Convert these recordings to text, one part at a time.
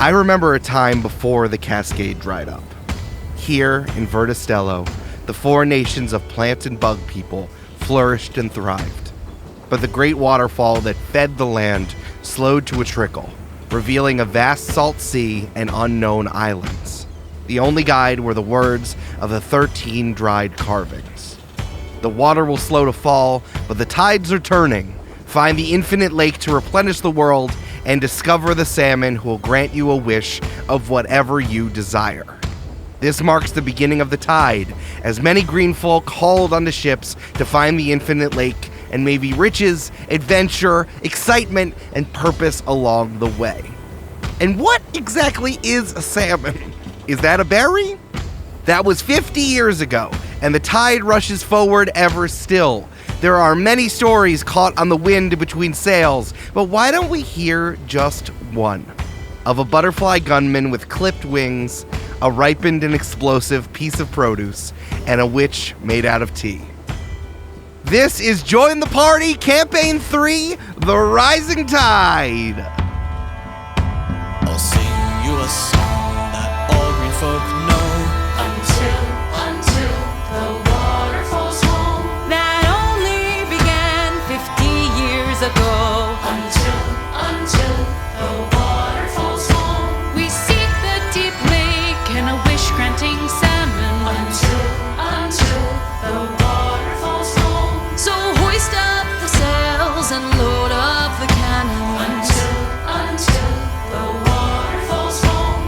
I remember a time before the Cascade dried up. Here in Vertistello, the four nations of plant and bug people flourished and thrived. But the great waterfall that fed the land slowed to a trickle, revealing a vast salt sea and unknown islands. The only guide were the words of the 13 dried carvings. The water will slow to fall, but the tides are turning. Find the infinite lake to replenish the world and discover the salmon who will grant you a wish of whatever you desire. This marks the beginning of the tide, as many green folk hauled onto ships to find the infinite lake and maybe riches, adventure, excitement, and purpose along the way. And what exactly is a salmon? Is that a berry? That was 50 years ago, and the tide rushes forward ever still. There are many stories caught on the wind between sails, but why don't we hear just one? Of a butterfly gunman with clipped wings, a ripened and explosive piece of produce, and a witch made out of tea. This is Join the Party, Camp-Paign 3, The Rising Tide. I'll sing you a song that all green folk know. Until the water falls home. That only began 50 years ago. Until the water falls home. We seek the deep lake and a wish-granting salmon. Until the water falls home. So hoist up the sails and load up the cannons. Until the water falls home.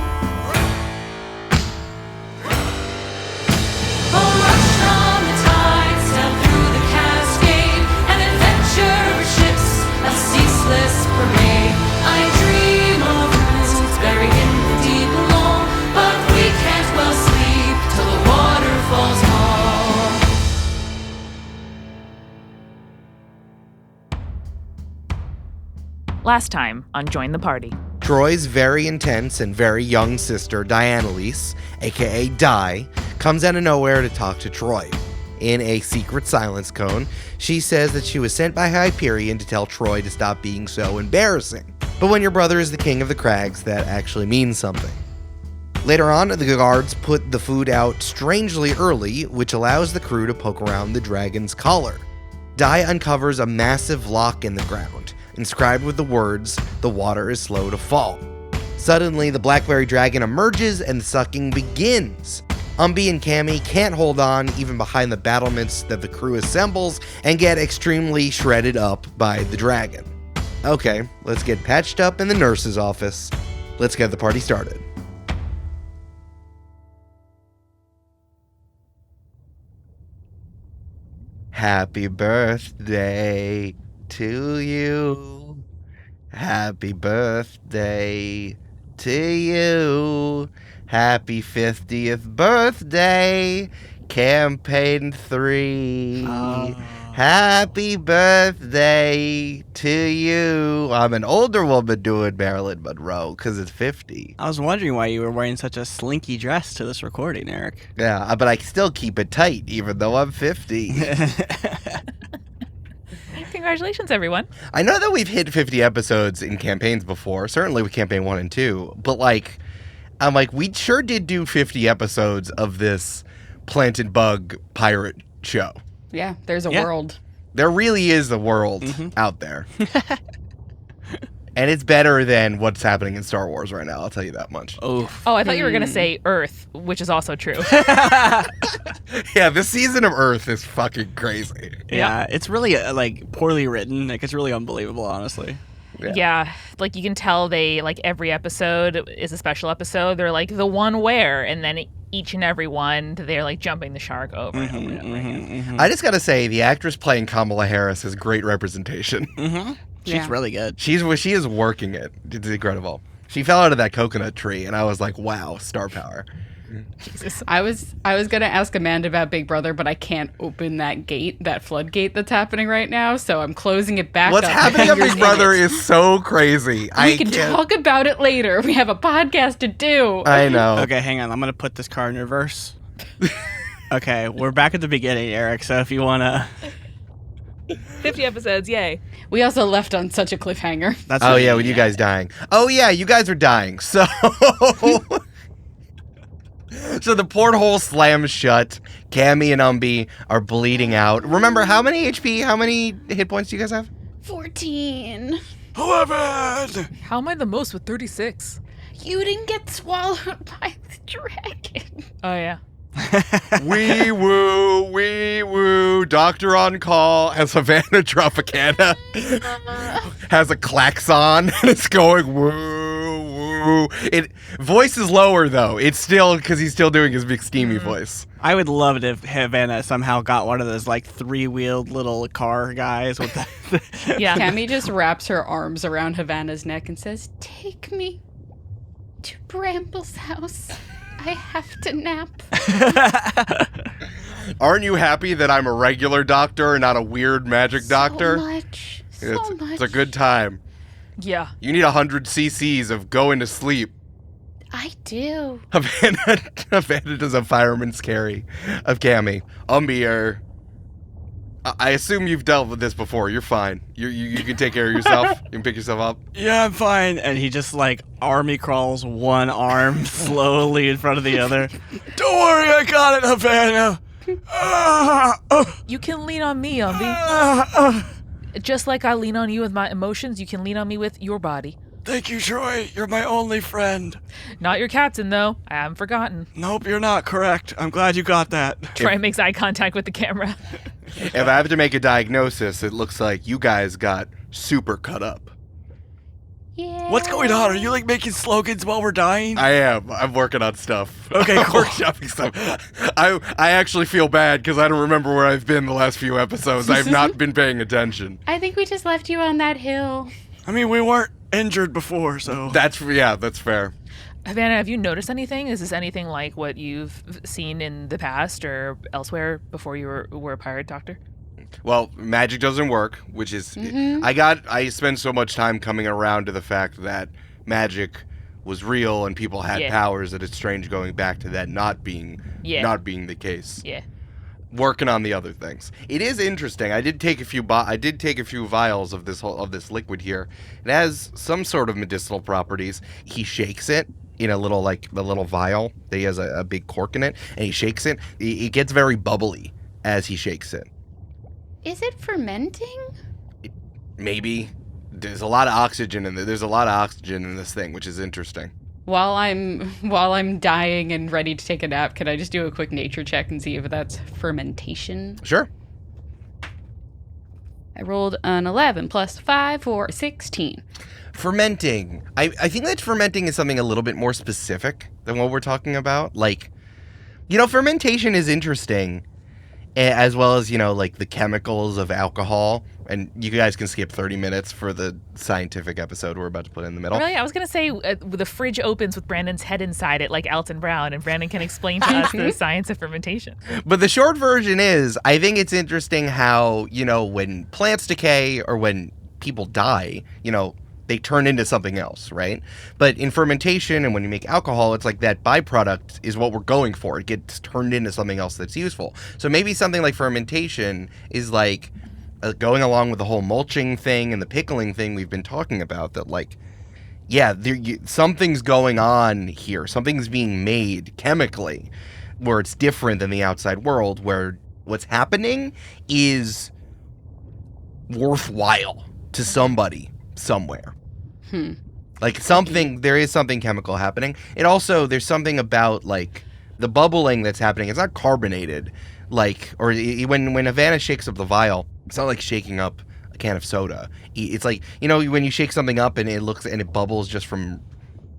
A rush from the tide, sail through the Cascade, an adventure ships, a ceaseless parade. I dream of roots buried in the deep below, but we can't well sleep till the water falls home. Last time on Join the Party. Troy's very intense and very young sister, Dianelise, aka Di, comes out of nowhere to talk to Troy. In a secret silence cone, she says that she was sent by Hyperion to tell Troy to stop being so embarrassing. But when your brother is the king of the crags, that actually means something. Later on, the guards put the food out strangely early, which allows the crew to poke around the dragon's collar. Di uncovers a massive lock in the ground, inscribed with the words, "The water is slow to fall." Suddenly, the blackberry dragon emerges and the sucking begins. Umbi and Cammy can't hold on even behind the battlements that the crew assembles and get extremely shredded up by the dragon. Okay, let's get patched up in the nurse's office. Let's get the party started. Happy birthday to you. Happy birthday to you. Happy 50th birthday, Camp-Paign 3. Happy birthday to you. I'm an older woman doing Marilyn Monroe because it's 50. I was wondering why you were wearing such a slinky dress to this recording, Eric. Yeah, but I still keep it tight even though I'm 50. Congratulations, everyone. I know that we've hit 50 episodes in campaigns before, certainly with Campaign 1 and 2, but I'm like, we sure did do 50 episodes of this plant and bug pirate show. Yeah, there's a world. There really is a world out there. And it's better than what's happening in Star Wars right now, I'll tell you that much. Oh, I thought you were going to say Earth, which is also true. Yeah, this season of Earth is fucking crazy. Yeah, it's really poorly written. It's really unbelievable, honestly. Yeah, you can tell they, every episode is a special episode. They're the one where, and then each and every one, they're jumping the shark over and over and over again. I just gotta say, the actress playing Kamala Harris is great representation. She's really good. She is working it. It's incredible. She fell out of that coconut tree, and I was like, wow, star power. Jesus. I was gonna ask Amanda about Big Brother, but I can't open that floodgate that's happening right now, so I'm closing it back What's up. happening on Big Brother is so crazy. We can talk about it later. We have a podcast to do. I know. Okay, hang on. I'm gonna put this car in reverse. Okay, we're back at the beginning, Eric, so if you wanna... 50 episodes, yay. We also left on such a cliffhanger. That's Oh what- yeah, with you guys dying. Oh yeah, you guys are dying. So So the porthole slams shut. Cammy and Umbi are bleeding out. Remember, how many HP, how many hit points do you guys have? 14. 11! How am I the most with 36? You didn't get swallowed by the dragon. Oh, yeah. Wee woo, doctor on call, and Savannah Tropicana has a klaxon, and it's going woo, woo. Voice is lower, though. It's still, because he's still doing his big steamy voice. I would love it if Havana somehow got one of those, like, 3-wheeled little car guys with the... Yeah. Cammy just wraps her arms around Havana's neck and says, "Take me to Bramble's house. I have to nap." Aren't you happy that I'm a regular doctor and not a weird magic doctor? So much. It's a good time. Yeah. You need 100 cc's of going to sleep. I do. Havana does a fireman's carry of Cammy. Umbi, I assume you've dealt with this before. You're fine. You can take care of yourself. You can pick yourself up. Yeah, I'm fine. And he just, like, army crawls one arm slowly in front of the other. Don't worry, I got it, Havana. You can lean on me, Umbi. Just like I lean on you with my emotions, you can lean on me with your body. Thank you, Troy. You're my only friend. Not your captain, though. I haven't forgotten. Nope, you're not correct. I'm glad you got that. Troy makes eye contact with the camera. If I have to make a diagnosis, it looks like you guys got super cut up. Yeah. What's going on? Are you, like, making slogans while we're dying? I am. I'm working on stuff. Okay, I'm cool. workshopping stuff. I actually feel bad because I don't remember where I've been the last few episodes. I've not been paying attention. I think we just left you on that hill. I mean, we weren't injured before, so... That's fair. Havana, have you noticed anything? Is this anything like what you've seen in the past or elsewhere before you were a pirate doctor? Well, magic doesn't work, which is I spend so much time coming around to the fact that magic was real and people had powers that it's strange going back to that not being the case. Yeah. Working on the other things. It is interesting. I did take a few vials of this liquid here. It has some sort of medicinal properties. He shakes it in a little vial. He has a big cork in it, and he shakes it. It gets very bubbly as he shakes it. Is it fermenting? Maybe. There's a lot of oxygen in there. There's a lot of oxygen in this thing, which is interesting. While I'm dying and ready to take a nap, can I just do a quick nature check and see if that's fermentation? Sure. I rolled an 11 plus 5 for 16. Fermenting. I think that fermenting is something a little bit more specific than what we're talking about. Like, fermentation is interesting, as well as, like the chemicals of alcohol. And you guys can skip 30 minutes for the scientific episode we're about to put in the middle. Really? I was going to say the fridge opens with Brandon's head inside it like Alton Brown, and Brandon can explain to us the science of fermentation. But the short version is, I think it's interesting how, when plants decay or when people die, they turn into something else, right? But in fermentation and when you make alcohol, it's like that byproduct is what we're going for. It gets turned into something else that's useful. So maybe something like fermentation is like going along with the whole mulching thing and the pickling thing we've been talking about, that like, something's going on here. Something's being made chemically where it's different than the outside world, where what's happening is worthwhile to somebody somewhere. Like there is something chemical happening. It also, there's something about like the bubbling that's happening. It's not carbonated, when Havana shakes up the vial, it's not like shaking up a can of soda. It's like, when you shake something up and it bubbles just from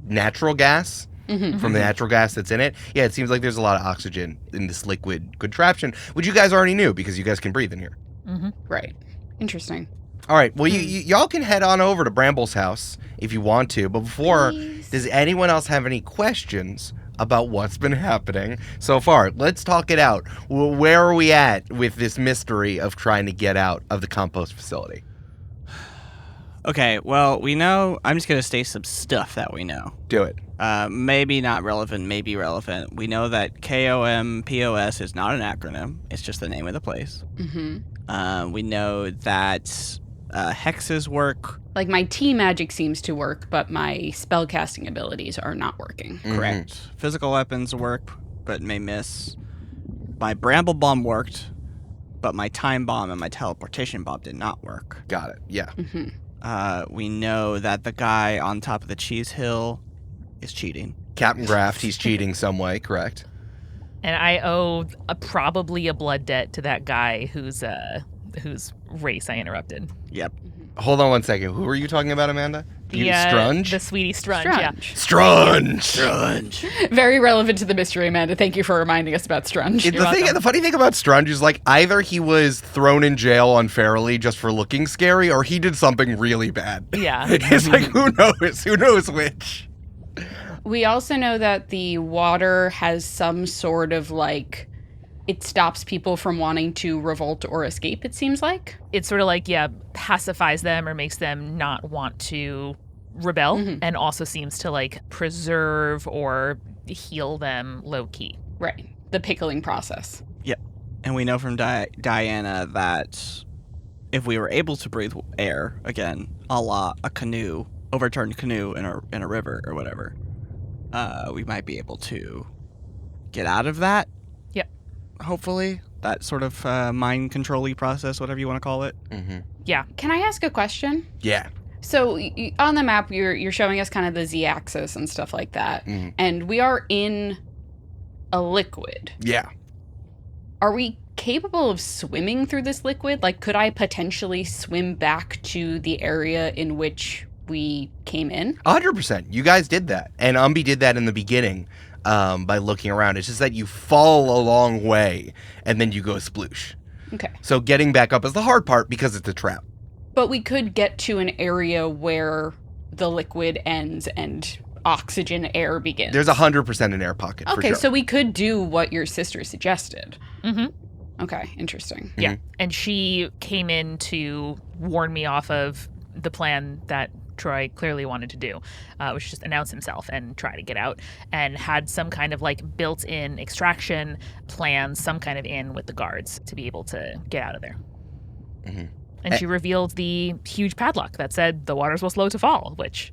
natural gas, from the natural gas that's in it. Yeah, it seems like there's a lot of oxygen in this liquid contraption, which you guys already knew because you guys can breathe in here. Right. Interesting. All right, well, y'all can head on over to Bramble's house if you want to, but before, does anyone else have any questions about what's been happening so far? Let's talk it out. Where are we at with this mystery of trying to get out of the compost facility? Okay, well, we know... I'm just going to state some stuff that we know. Do it. Maybe not relevant, maybe relevant. We know that KOMPOS is not an acronym. It's just the name of the place. We know that hexes work. Like, my tea magic seems to work, but my spellcasting abilities are not working. Correct. Physical weapons work, but may miss. My Bramble bomb worked, but my time bomb and my teleportation bomb did not work. Got it. Yeah. We know that the guy on top of the cheese hill is cheating. Captain Graft, he's cheating some way, correct? And I owe probably a blood debt to that guy whose race I interrupted. Yep. Hold on one second. Who were you talking about, Amanda? You Strunge? The sweetie Strunge, yeah. Strunge! Very relevant to the mystery, Amanda. Thank you for reminding us about Strunge. The funny thing about Strunge is, like, either he was thrown in jail unfairly just for looking scary, or he did something really bad. Yeah. It's like, who knows? Who knows which? We also know that the water has some sort of, like, it stops people from wanting to revolt or escape, it seems like. It sort of like, pacifies them or makes them not want to rebel, and also seems to, like, preserve or heal them low-key. Right. The pickling process. Yep. And we know from Diana that if we were able to breathe air, again, a la a canoe, overturned canoe in a river or whatever, we might be able to get out of that. Yep. Hopefully. That sort of mind control-y process, whatever you want to call it. Yeah. Can I ask a question? Yeah. So on the map, you're showing us kind of the z-axis and stuff like that, and we are in a liquid. Yeah. Are we capable of swimming through this liquid? Like, could I potentially swim back to the area in which we came in? 100%. You guys did that. And Umbi did that in the beginning by looking around. It's just that you fall a long way and then you go sploosh. Okay. So getting back up is the hard part because it's a trap. But we could get to an area where the liquid ends and oxygen air begins. There's 100% an air pocket, for Okay, sure. so we could do what your sister suggested. Mm-hmm. Okay, interesting. Yeah. And she came in to warn me off of the plan that Troy clearly wanted to do, which was just announce himself and try to get out, and had some kind of like built-in extraction plan, some kind of in with the guards to be able to get out of there. And she revealed the huge padlock that said the waters will slow to fall, which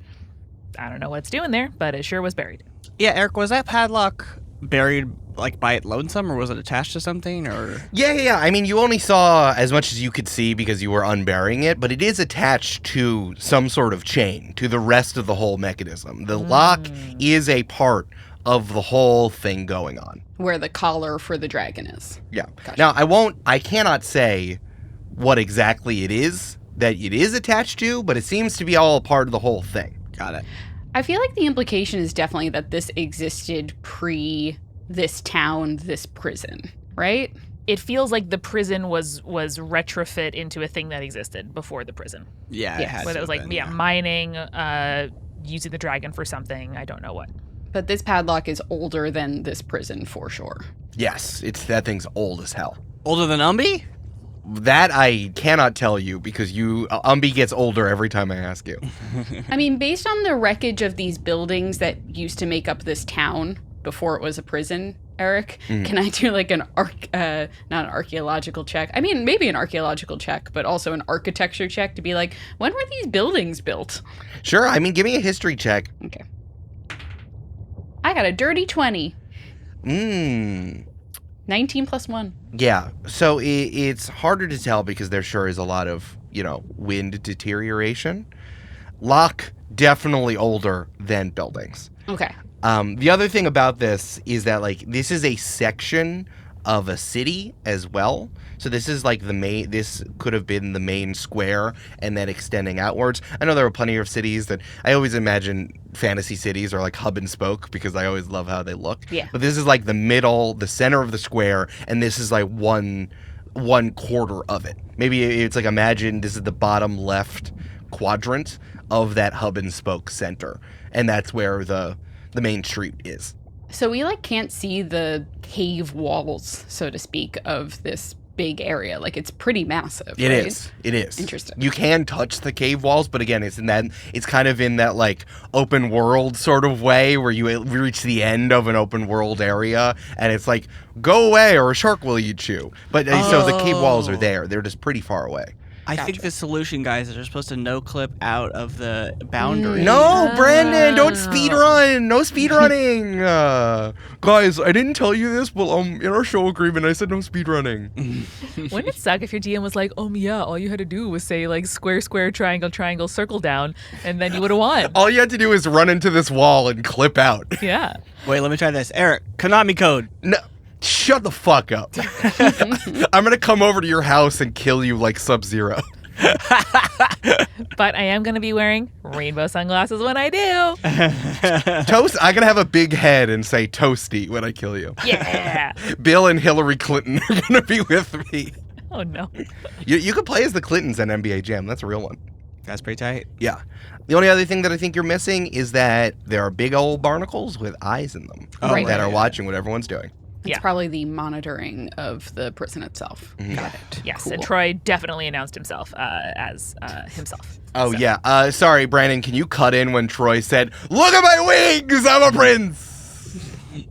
I don't know what it's doing there, but it sure was buried. Yeah, Eric, was that padlock buried like by it lonesome, or was it attached to something, or? Yeah. I mean, you only saw as much as you could see because you were unburying it, but it is attached to some sort of chain, to the rest of the whole mechanism. The lock is a part of the whole thing going on. Where the collar for the dragon is. Yeah. Gotcha. Now, I cannot say what exactly it is that it is attached to, but it seems to be all a part of the whole thing. Got it. I feel like the implication is definitely that this existed pre this town, this prison, right? It feels like the prison was retrofit into a thing that existed before the prison. Yeah, it had Whether to it was have like, been, mining, using the dragon for something, I don't know what. But this padlock is older than this prison for sure. Yes, that thing's old as hell. Older than Umbi? That I cannot tell you because Umbi gets older every time I ask you. I mean, based on the wreckage of these buildings that used to make up this town before it was a prison, Eric, can I do like not an archaeological check? I mean, maybe an archaeological check, but also an architecture check to be like, when were these buildings built? Sure, I mean, give me a history check. Okay. I got a dirty 20. 19 plus 1. Yeah, so it's harder to tell because there sure is a lot of, wind deterioration. Lock, definitely older than buildings. Okay. The other thing about this is that, like, this is a section of a city as well. So this is like this could have been the main square and then extending outwards. I know there are plenty of cities that I always imagine fantasy cities are like hub and spoke because I always love how they look. Yeah. But this is like the middle, the center of the square, and this is like one quarter of it. Maybe it's like, imagine this is the bottom left quadrant of that hub and spoke center. And that's where the main street is. So we can't see the cave walls, so to speak, of this big area. Like, it's pretty massive. It right? is. It is. Interesting. You can touch the cave walls, but again, it's kind of in that like open world sort of way where you reach the end of an open world area, and it's like, go away or a shark will eat you. But so the cave walls are there. They're just pretty far away. I think the solution, guys, is they're supposed to no-clip out of the boundary. No, Brandon, don't speed run. No speed running. Guys, I didn't tell you this, but in our show agreement, I said no speed running. Wouldn't it suck if your DM was like, yeah, all you had to do was say like square, square, triangle, triangle, circle down, and then you would have won. All you had to do is run into this wall and clip out. Yeah. Wait, let me try this. Eric, Konami code. No. Shut the fuck up. I'm going to come over to your house and kill you like Sub-Zero. But I am going to be wearing rainbow sunglasses when I do. Toast, I'm going to have a big head and say toasty when I kill you. Yeah. Bill and Hillary Clinton are going to be with me. Oh, no. You could play as the Clintons in NBA Jam. That's a real one. That's pretty tight. Yeah. The only other thing that I think you're missing is that there are big old barnacles with eyes in them that are watching what everyone's doing. It's probably the monitoring of the prison itself. Got it. Yes, and Troy definitely announced himself as himself. Oh, yeah. Sorry, Brandon, can you cut in when Troy said, "Look at my wings, I'm a prince"?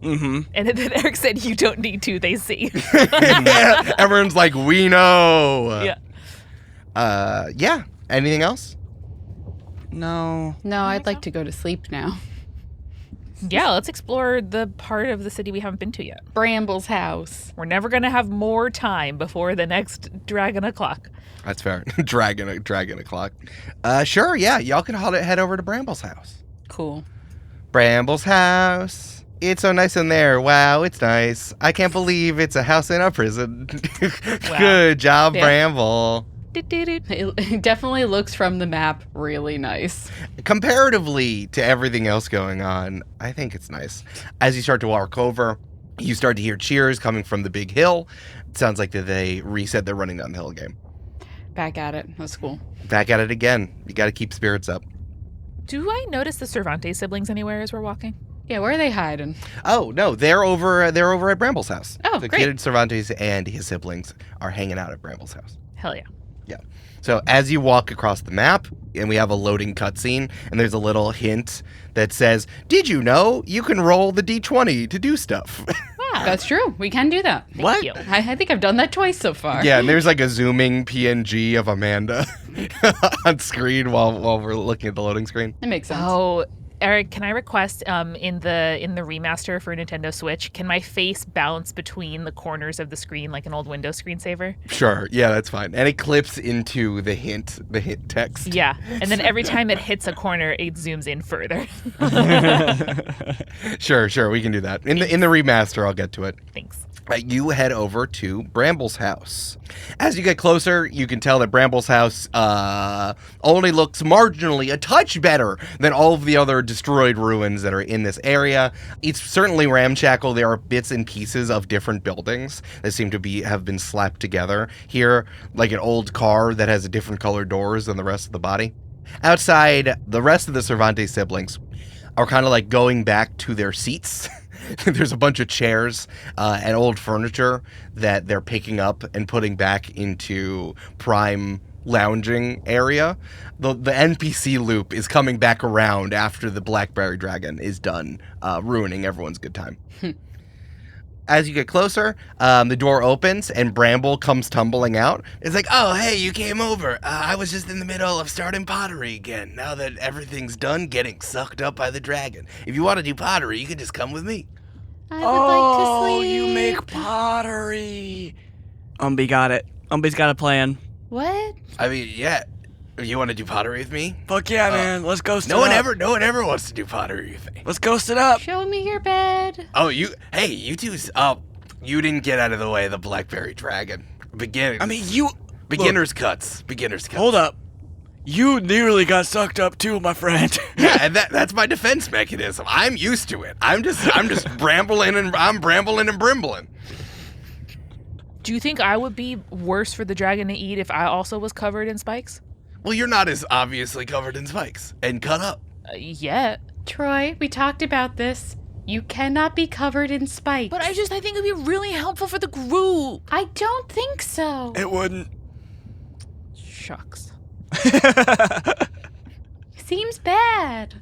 Mm-hmm. And then Eric said, "You don't need to, they see." Yeah, everyone's like, "We know." Yeah. Yeah. Anything else? No. No, I'd like to go to sleep now. Yeah, let's explore the part of the city we haven't been to yet. Bramble's house. We're never going to have more time before the next Dragon O'Clock. That's fair. Dragon o'clock. Sure, yeah. Y'all can head over to Bramble's house. Cool. Bramble's house. It's so nice in there. Wow, it's nice. I can't believe it's a house in a prison. Wow. Good job, Yeah. Bramble. It definitely looks from the map really nice. Comparatively to everything else going on, I think it's nice. As you start to walk over, you start to hear cheers coming from the big hill. It sounds like that they reset their running down the hill game. Back at it. That's cool. Back at it again. You got to keep spirits up. Do I notice the Cervantes siblings anywhere as we're walking? Yeah, where are they hiding? Oh, no, they're over at Bramble's house. Oh, the great. kid Cervantes and his siblings are hanging out at Bramble's house. Hell yeah. Yeah. So as you walk across the map, and we have a loading cutscene, and there's a little hint that says, "Did you know you can roll the D20 to do stuff?" Wow. That's true. We can do that. Thank you. I think I've done that twice so far. Yeah, and there's like a zooming PNG of Amanda on screen while we're looking at the loading screen. It makes sense. Oh, Eric, can I request in the remaster for Nintendo Switch, can my face bounce between the corners of the screen like an old Windows screensaver? Sure, yeah, that's fine. And it clips into the hint text. Yeah, and then every time it hits a corner, it zooms in further. Sure, we can do that. In the remaster, I'll get to it. Thanks. You head over to Bramble's house. As you get closer, you can tell that Bramble's house only looks marginally a touch better than all of the other destroyed ruins that are in this area. It's certainly ramshackle. There are bits and pieces of different buildings that seem to have been slapped together. Here, like an old car that has a different colored doors than the rest of the body. Outside, the rest of the Cervantes siblings are kind of like going back to their seats. There's a bunch of chairs and old furniture that they're picking up and putting back into prime lounging area. The NPC loop is coming back around after the Blackberry Dragon is done, ruining everyone's good time. As you get closer, the door opens and Bramble comes tumbling out. It's like, "Oh, hey, you came over. I was just in the middle of starting pottery again. Now that everything's done getting sucked up by the dragon. If you want to do pottery, you can just come with me." I would like to sleep. You make pottery. Umbi got it. Umbi's got a plan. What? I mean, yeah. You want to do pottery with me? Fuck yeah, man. Let's ghost it No one up. ever wants to do pottery with me. Let's ghost it up. Show me your bed. Oh, you two. You didn't get out of the way of the Blackberry Dragon. Beginner's cuts. Hold up. You nearly got sucked up too, my friend. Yeah, and that's my defense mechanism. I'm used to it. I'm just brambling and brimbling. Do you think I would be worse for the dragon to eat if I also was covered in spikes? Well, you're not as obviously covered in spikes and cut up. Yet. Troy, we talked about this. You cannot be covered in spikes. But I think it'd be really helpful for the group. I don't think so. It wouldn't. Shucks. Seems bad.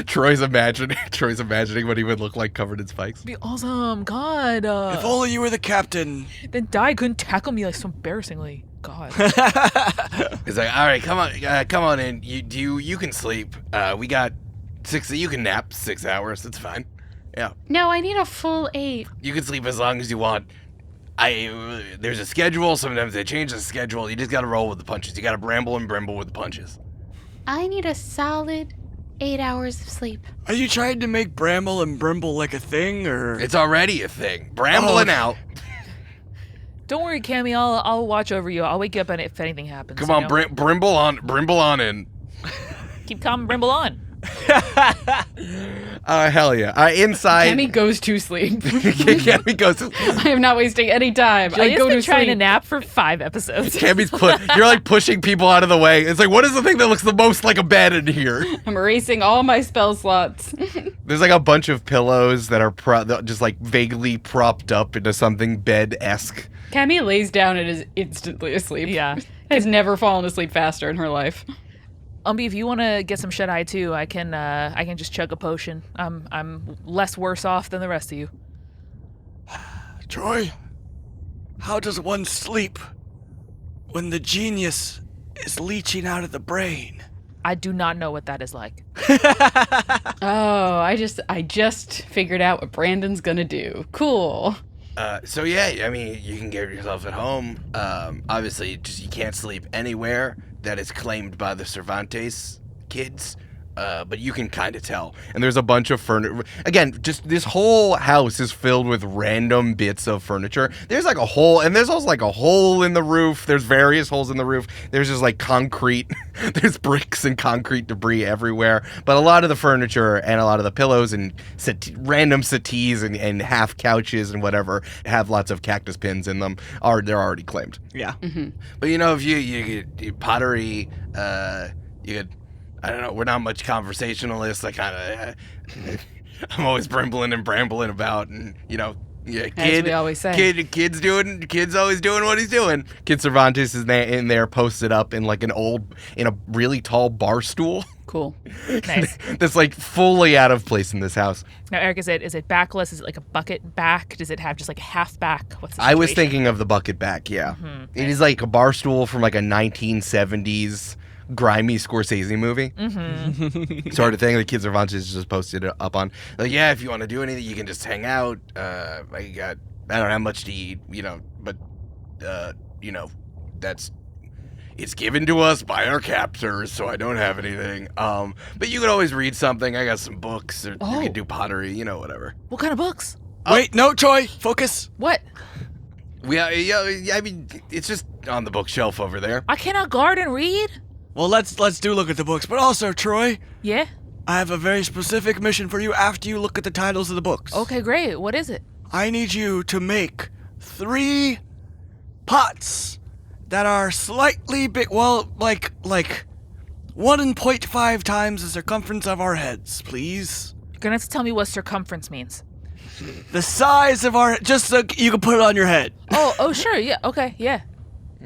Troy's imagining what he would look like covered in spikes. Be awesome. God. If only you were the captain. Then Di couldn't tackle me like so embarrassingly. God. He's like, all right, come on in. You can sleep. We got 6. You can nap 6 hours. It's fine. Yeah. No, I need a full 8. You can sleep as long as you want. There's a schedule. Sometimes they change the schedule. You just gotta roll with the punches. You gotta bramble with the punches. I need a solid 8 hours of sleep. Are you trying to make Bramble and Brimble like a thing, or? It's already a thing. Brambling out. Don't worry, Cammy. I'll watch over you. I'll wake you up if anything happens. Come on, Brimble on in. Keep calm, Brimble on. Hell yeah. Inside. Cammy goes to sleep. Cammy goes to sleep. I am not wasting any time. I Julia's go been to trying sleep. to nap for 5 episodes. Cammy's you're like pushing people out of the way. It's like, what is the thing that looks the most like a bed in here? I'm erasing all my spell slots. There's like a bunch of pillows that are just like vaguely propped up into something bed-esque. Cammy lays down and is instantly asleep. Yeah. Has never fallen asleep faster in her life. Umbi, if you want to get some shut eye too, I can just chug a potion. I'm less worse off than the rest of you. Troy, how does one sleep when the genius is leaching out of the brain? I do not know what that is like. Oh, I just figured out what Brandon's gonna do. Cool. So yeah, I mean, you can get yourself at home. Obviously, just you can't sleep anywhere that is claimed by the Cervantes kids. But you can kind of tell. And there's a bunch of furniture. Again, just this whole house is filled with random bits of furniture. There's like a hole, and there's also like a hole in the roof. There's various holes in the roof. There's just like concrete. There's bricks and concrete debris everywhere. But a lot of the furniture and a lot of the pillows and random settees and half couches and whatever have lots of cactus pins in them. They're already claimed. Yeah. Mm-hmm. But you know, if you get pottery, you could. I don't know. We're not much conversationalists. I kind of, I'm always brambling about, and you know, yeah. As we always say. Kid's always doing what he's doing. Kid Cervantes is in there, posted up in like in a really tall bar stool. Cool. Nice. That's like fully out of place in this house. Now, Eric, is it backless? Is it like a bucket back? Does it have just like a half back? What's the I was situation? thinking of the bucket back. Yeah, It is like a bar stool from like a 1970s. Grimy Scorsese movie, sort of thing. The Kids Cervantes just posted it up on. Like, yeah, if you want to do anything, you can just hang out. I don't have much to eat, you know, but you know, it's given to us by our captors, so I don't have anything. But you could always read something. I got some books, or you could do pottery, you know, whatever. What kind of books? Wait, no, Troy, focus. What? Yeah, I mean, it's just on the bookshelf over there. I cannot guard and read? Well, let's do look at the books, but also, Troy, Yeah? I have a very specific mission for you after you look at the titles of the books. Okay, great. What is it? I need you to make 3 pots that are slightly big, well, like 1.5 times the circumference of our heads, please. You're gonna have to tell me what circumference means. The size of our, just so you can put it on your head. Oh, sure. Yeah. Okay. Yeah.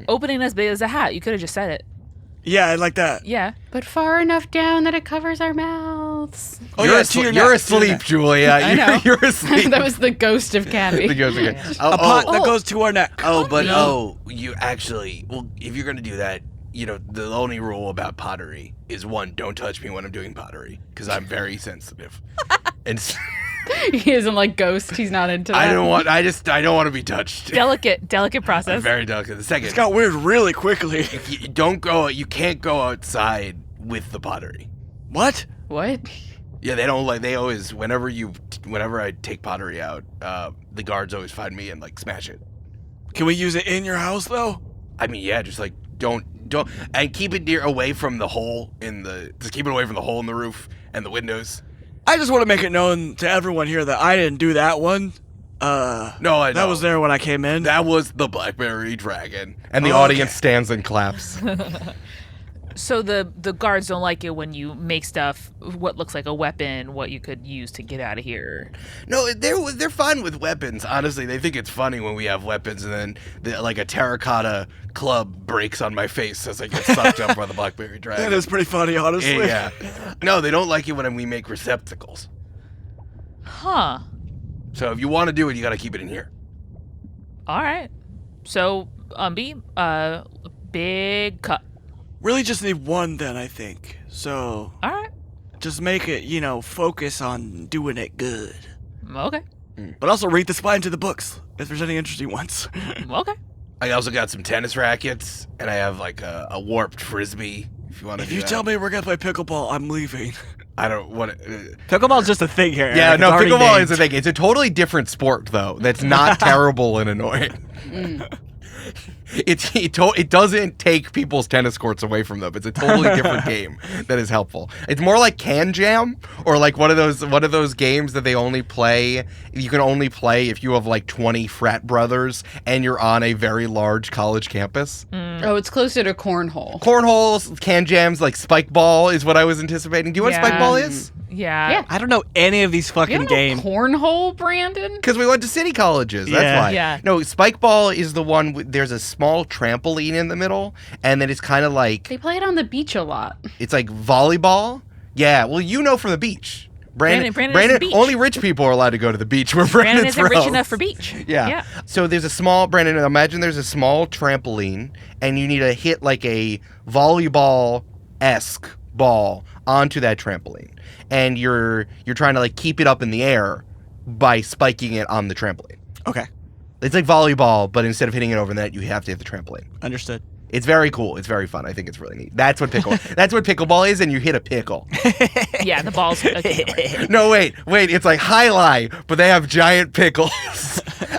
Opening as big as a hat. You could have just said it. Yeah, I like that. Yeah. But far enough down that it covers our mouths. Oh, you're yeah, to your you're neck, to your asleep, neck. Julia. I know. You're asleep. That was the ghost of Cammy. The ghost again. A pot that goes to our neck. You actually, well, if you're gonna do that, you know, the only rule about pottery is 1, don't touch me when I'm doing pottery, because I'm very sensitive. And He isn't like Ghost. He's not into that. I don't want to be touched. Delicate I'm process. very delicate. The second, It got weird really quickly. you can't go outside with the pottery. What? What? Yeah, they don't like, they always, whenever I take pottery out, the guards always find me and like smash it. Can we use it in your house, though? I mean, yeah, just like, don't, and keep it away from the hole just keep it away from the hole in the roof and the windows. I just want to make it known to everyone here that I didn't do that one. No, I know. That was there when I came in. That was the Blackberry Dragon. And the Oh, audience okay. stands and claps. So the guards don't like it when you make stuff what looks like a weapon, what you could use to get out of here. No, they're fine with weapons. Honestly, they think it's funny when we have weapons, and then like a terracotta club breaks on my face as I get sucked up by the blackberry dragon. That is pretty funny, honestly. Yeah. No, they don't like it when we make receptacles. Huh. So if you want to do it, you got to keep it in here. All right. So, Umbi, big cut. Really just need one then, I think. So, All right. just make it, focus on doing it good. Okay. But also read the spine to the books, if there's any interesting ones. Okay. I also got some tennis rackets, and I have like a warped frisbee. If you want to. If you tell me we're gonna play pickleball, I'm leaving. I don't want. Pickleball's just a thing here. Yeah, Eric. no, It's already pickleball named. is a thing. It's a totally different sport, though. That's not terrible and annoying. It doesn't take people's tennis courts away from them. It's a totally different game that is helpful. It's more like Can Jam, or like one of those games that they only play. You can only play if you have like 20 frat brothers and you're on a very large college campus. Oh, it's closer to cornhole. Cornholes, Can Jams, like Spike Ball is what I was anticipating. Do you know what Yeah. Spike Ball is? Yeah. Yeah. I don't know any of these You fucking don't know games. cornhole, Brandon? Because we went to city colleges. That's Yeah. why. Yeah. No, Spike Ball is the one. There's a small trampoline in the middle, and then it's kind of like They play it on the beach a lot. it's like volleyball. Yeah. Well, you know from the beach. Brandon is the beach. Only rich people are allowed to go to the beach. Where Brandon Brandon's isn't rich from. enough for beach. Yeah. So there's a small Brandon. Imagine there's a small trampoline, and you need to hit like a volleyball-esque ball onto that trampoline, and you're trying to like keep it up in the air by spiking it on the trampoline. Okay, It's like volleyball, but instead of hitting it over the net, you have to hit the trampoline. understood. It's very cool. It's very fun. I think it's really neat. That's what pickleball is, and you hit a pickle. Yeah, the ball's a killer. No, wait. It's like highlight, but they have giant pickles.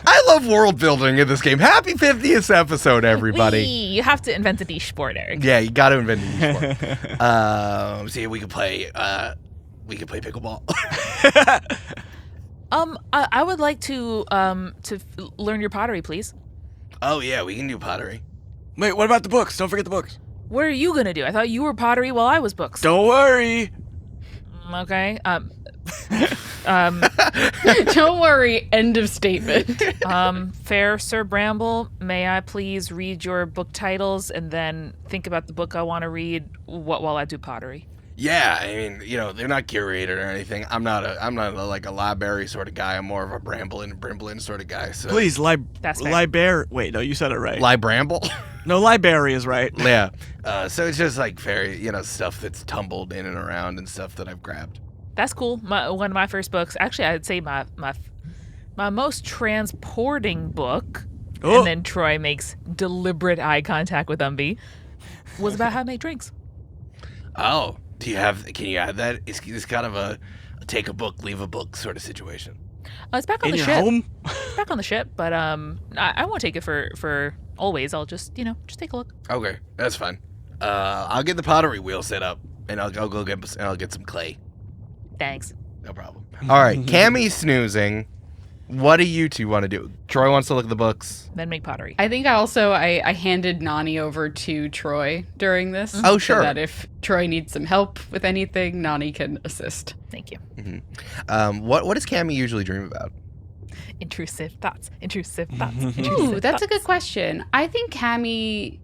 I love world building in this game. Happy 50th episode, everybody. You have to invent a niche sport, Eric. Yeah, you got to invent a new sport. See, we could play pickleball. I would like to learn your pottery, please. Oh yeah, we can do pottery. Wait, what about the books? Don't forget the books. What are you gonna do? I thought you were pottery while I was books. Don't worry. Okay. Don't worry, end of statement. Fair Sir Bramble, may I please read your book titles and then think about the book I want to read while I do pottery? Yeah, I mean, they're not curated or anything. I'm not like a library sort of guy. I'm more of a Bramblin sort of guy. So Please, That's fair. Wait, no, you said it right. Bramble. No, library is right. Yeah. So it's just like very, stuff that's tumbled in and around and stuff that I've grabbed. That's cool. One of my first books, actually, I'd say my most transporting book, Oh. and then Troy makes deliberate eye contact with Umbi, was about how to make drinks. Oh, can you add that? It's kind of a take a book, leave a book sort of situation. It's back on In the your ship. home? It's back on the ship, but I won't take it for always. I'll just take a look. Okay, that's fine. I'll get the pottery wheel set up, and I'll get some clay. Thanks. No problem. All right, Cammie's snoozing. What do you two want to do? Troy wants to look at the books. Then make pottery. I think I handed Nani over to Troy during this. Oh, sure. So that if Troy needs some help with anything, Nani can assist. Thank you. What does Cammie usually dream about? Intrusive thoughts. Intrusive thoughts. Ooh, intrusive that's a good thoughts. question. I think Cammy,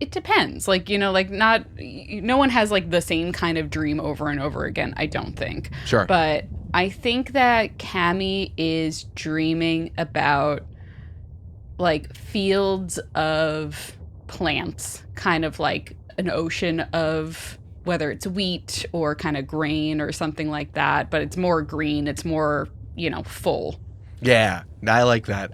it depends. Like, no one has like the same kind of dream over and over again, I don't think. Sure. But I think that Cammy is dreaming about like fields of plants, kind of like an ocean of whether it's wheat or kind of grain or something like that, but it's more green, it's more, full. Yeah, I like that.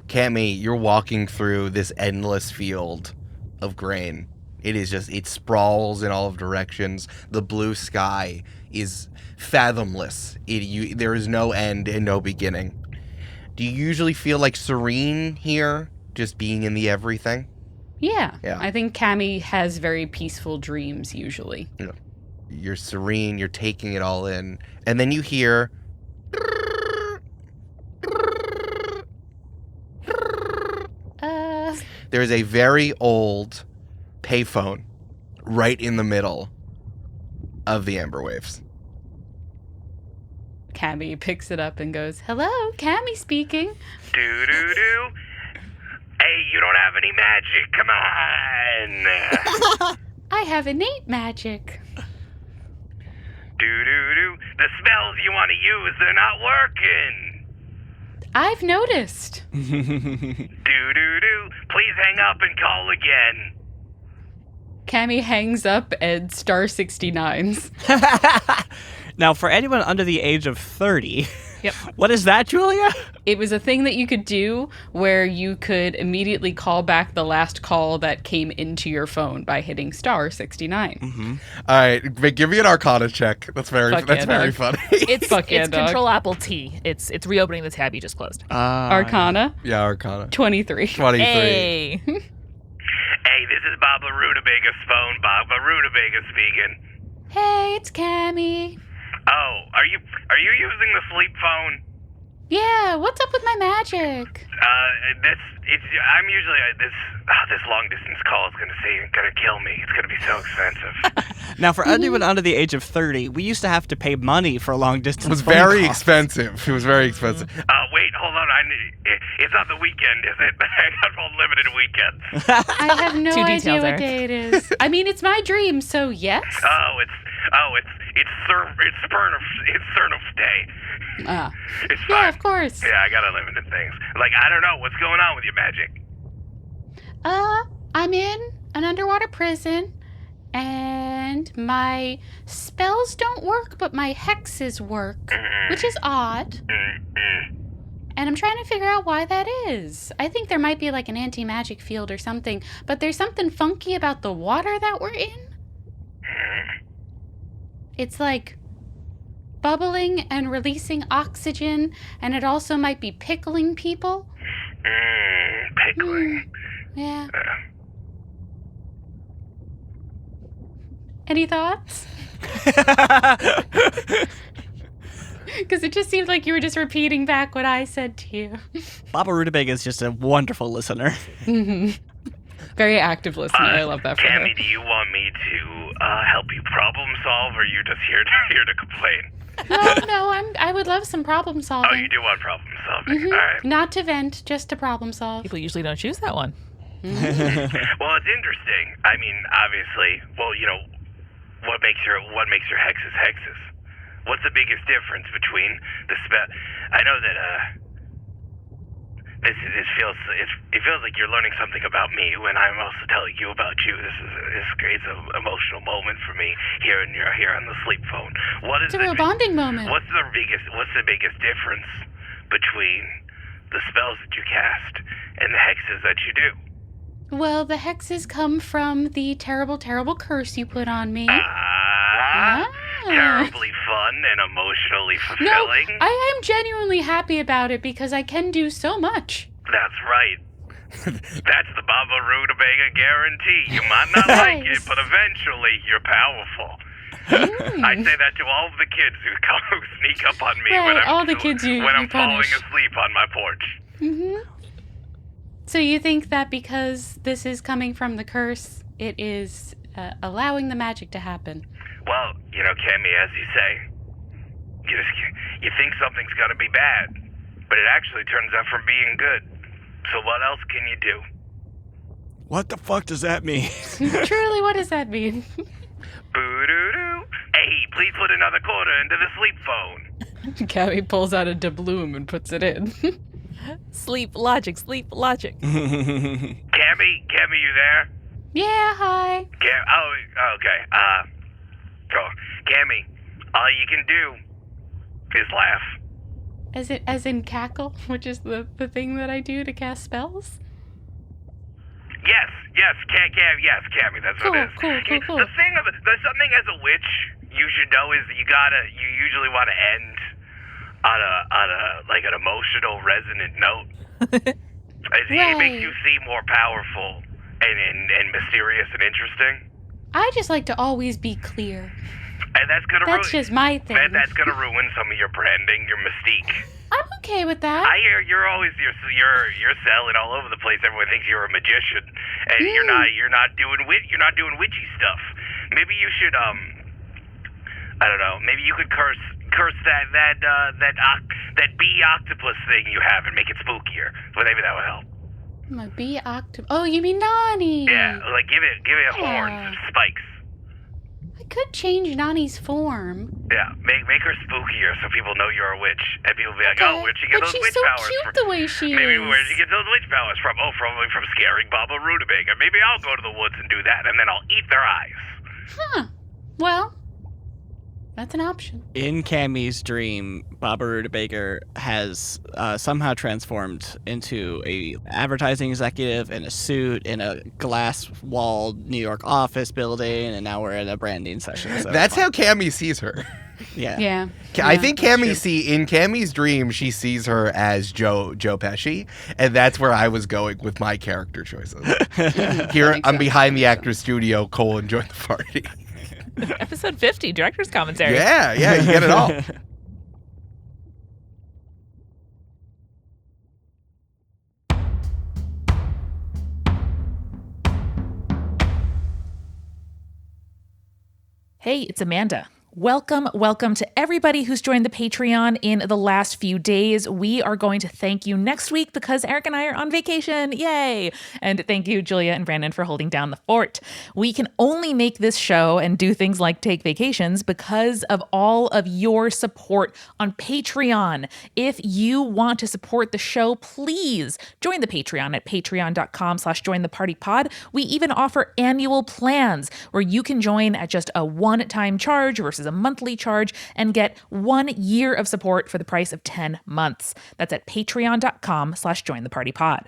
Cammie, you're walking through this endless field of grain. It sprawls in all of directions. The blue sky is fathomless. There is no end and no beginning. Do you usually feel like serene here, just being in the everything? Yeah. Yeah. I think Cammy has very peaceful dreams usually. You're serene, you're taking it all in, and then you hear there's a very old payphone right in the middle of the amber waves. Cammy picks it up and goes, "Hello, Cammy speaking." Do-do-do. Hey, you don't have any magic. Come on. I have innate magic. Do-do-do. The spells you want to use, they're not working. I've noticed. Do-do-do. Please hang up and call again. Cammy hangs up and star 69s. Now, for anyone under the age of 30, Yep. what is that, Julia? It was a thing that you could do where you could immediately call back the last call that came into your phone by hitting star 69. All right, give me an Arcana check. That's very Fuck yeah, very dog. funny. It's Fuck yeah, it's dog. Control Apple T. It's reopening the tab you just closed. Arcana, Yeah, Arcana. 23. 23. Hey. Hey, this is Baba Rutabaga's phone. Baba Rutabaga speaking. Hey, it's Cammy. Oh, are you using the sleep phone? Yeah, what's up with my magic? I'm usually this long distance call is gonna kill me. It's gonna be so expensive. Now, for anyone under the age of 30, we used to have to pay money for long distance. It was phone very calls. expensive. It was very expensive. Wait, hold on. It's not the weekend, is it? I got unlimited weekends. I have no Too idea detailed, what Eric. day it is. I mean, it's my dream, so yes. It's Cernif Day. Ah. It's Yeah, fine. of course. Yeah, I got unlimited things. Like, I don't know what's going on with your magic. I'm in an underwater prison, and my spells don't work, but my hexes work, which is odd. And I'm trying to figure out why that is. I think there might be like an anti-magic field or something, but there's something funky about the water that we're in. It's like bubbling and releasing oxygen, and it also might be pickling people. Pickling. Yeah. Any thoughts? Because it just seemed like you were just repeating back what I said to you. Baba Rutabaga is just a wonderful listener. Very active listener. I love that for her. Cammy, do you want me to help you problem solve, or are you just here to complain? No, I would love some problem solving. Oh, you do want problem solving. All right. Not to vent, just to problem solve. People usually don't choose that one. Well, it's interesting. I mean, obviously, what makes your hexes hexes? What's the biggest difference between the spell? I know that it feels like you're learning something about me when I'm also telling you about you. This creates an emotional moment for me here on the sleep phone. What is It's a real bonding moment. What's the biggest difference between the spells that you cast and the hexes that you do? Well, the hexes come from the terrible, terrible curse you put on me. Terribly fun and emotionally No, fulfilling. I am genuinely happy about it because I can do so much. That's right. That's the Baba Rutabaga guarantee. You might not like it, Nice. but eventually you're powerful. I say that to all of the kids who sneak up on me Right, when all the kids you I'm falling punish. asleep on my porch. So you think that because this is coming from the curse, it is allowing the magic to happen? Well, Cammy, as you say, you think something's gonna be bad, but it actually turns out from being good. So what else can you do? What the fuck does that mean? Truly, what does that mean? Boo-doo-doo. Hey, please put another quarter into the sleep phone. Gabby pulls out a doubloon and puts it in. Sleep logic, sleep logic. Cammy, you there? Yeah, hi. Okay. Cammy, all you can do is laugh. As in cackle, which is the thing that I do to cast spells? Yes, Cammy, that's what it is. Cool. The something as a witch you should know is that you usually want to end on an emotional resonant note. It makes you seem more powerful and mysterious and interesting. I just like to always be clear. And that's That's just my thing. That's gonna ruin some of your branding, your mystique. I'm okay with that. I hear you're selling all over the place. Everyone thinks you're a magician, and you're not doing witchy stuff. Maybe you should I don't know. Maybe you could curse that bee octopus thing you have and make it spookier. Well, maybe that would help. My bee octopus. Oh, you mean Nani? Yeah, like give it horns and spikes. I could change Nani's form. Yeah, make her spookier so people know you're a witch, and people be like, "Oh, where'd she get those witch powers But she's so cute the way she Maybe is. where'd she get those witch powers from? Oh, probably from scaring Baba Rutabaga. Maybe I'll go to the woods and do that, and then I'll eat their eyes." Huh. Well, that's an option. In Cammy's dream, Baba Rutabaga has somehow transformed into a advertising executive in a suit in a glass-walled New York office building, and now we're in a branding session. So That's how Cammy sees her. Yeah. Yeah. I think that's Cammy true. in Cammy's dream, she sees her as Joe Pesci, and that's where I was going with my character choices. Here, makes I'm sense. behind the actor's studio, Cole, join the party. Episode 50, director's commentary. Yeah, you get it all. Hey, it's Amanda. Welcome to everybody who's joined the Patreon in the last few days. We are going to thank you next week because Eric and I are on vacation. Yay! And thank you, Julia and Brandon, for holding down the fort. We can only make this show and do things like take vacations because of all of your support on Patreon. If you want to support the show, please join the Patreon at patreon.com/jointhepartypod. We even offer annual plans where you can join at just a one-time charge versus a monthly charge and get 1 year of support for the price of 10 months. That's at patreon.com/jointhepartypod.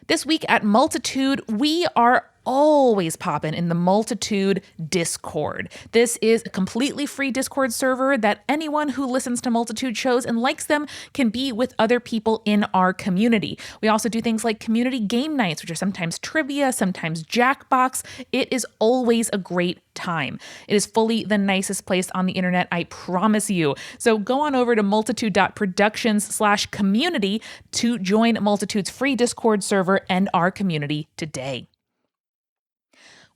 This week at Multitude, we are always popping in the Multitude Discord. This is a completely free Discord server that anyone who listens to Multitude shows and likes them can be with other people in our community. We also do things like community game nights, which are sometimes trivia, sometimes Jackbox. It is always a great time. It is fully the nicest place on the internet, I promise you. So go on over to multitude.productions/community to join Multitude's free Discord server and our community today.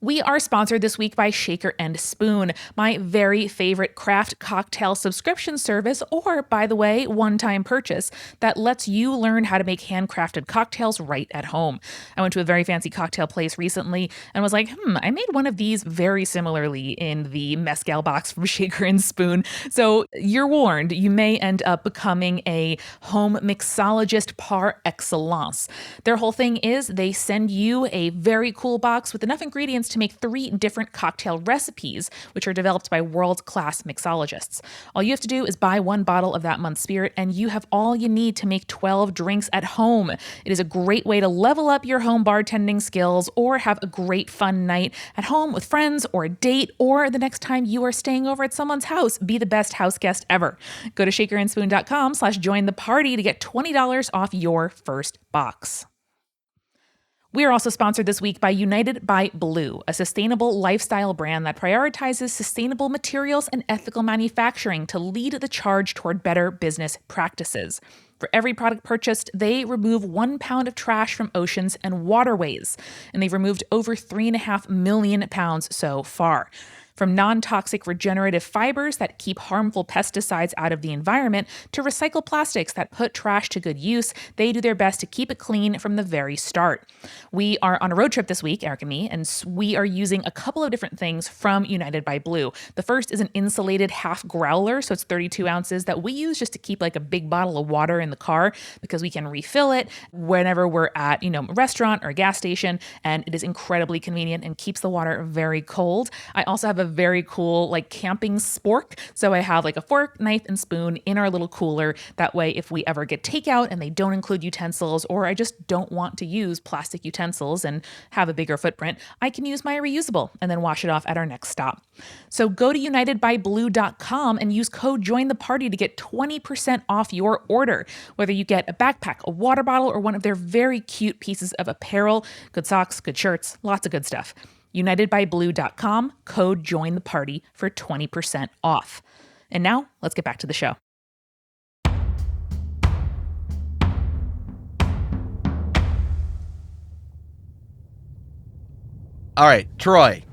We are sponsored this week by Shaker and Spoon, my very favorite craft cocktail subscription service, or, by the way, one-time purchase that lets you learn how to make handcrafted cocktails right at home. I went to a very fancy cocktail place recently and was like, I made one of these very similarly in the mezcal box from Shaker and Spoon. So you're warned, you may end up becoming a home mixologist par excellence. Their whole thing is they send you a very cool box with enough ingredients to make 3 different cocktail recipes, which are developed by world-class mixologists. All you have to do is buy 1 bottle of that month's spirit, and you have all you need to make 12 drinks at home. It is a great way to level up your home bartending skills or have a great fun night at home with friends or a date, or the next time you are staying over at someone's house, be the best house guest ever. Go to shakerandspoon.com/join-the-party to get $20 off your first box. We are also sponsored this week by United by Blue, a sustainable lifestyle brand that prioritizes sustainable materials and ethical manufacturing to lead the charge toward better business practices. For every product purchased, they remove 1 pound of trash from oceans and waterways, and they've removed over 3.5 million pounds so far. From non-toxic regenerative fibers that keep harmful pesticides out of the environment to recycled plastics that put trash to good use, they do their best to keep it clean from the very start. We are on a road trip this week, Eric and me, and we are using a couple of different things from United by Blue. The first is an insulated half growler, so it's 32 ounces that we use just to keep like a big bottle of water in the car because we can refill it whenever we're at, a restaurant or a gas station, and it is incredibly convenient and keeps the water very cold. I also have a very cool camping spork. So I have a fork, knife, and spoon in our little cooler. That way, if we ever get takeout and they don't include utensils, or I just don't want to use plastic utensils and have a bigger footprint, I can use my reusable and then wash it off at our next stop. So go to unitedbyblue.com and use code JOINTHEPARTY to get 20% off your order. Whether you get a backpack, a water bottle, or one of their very cute pieces of apparel, good socks, good shirts, lots of good stuff. unitedbyblue.com, code JOINTHEPARTY for 20% off. And now, let's get back to the show. All right, Troy,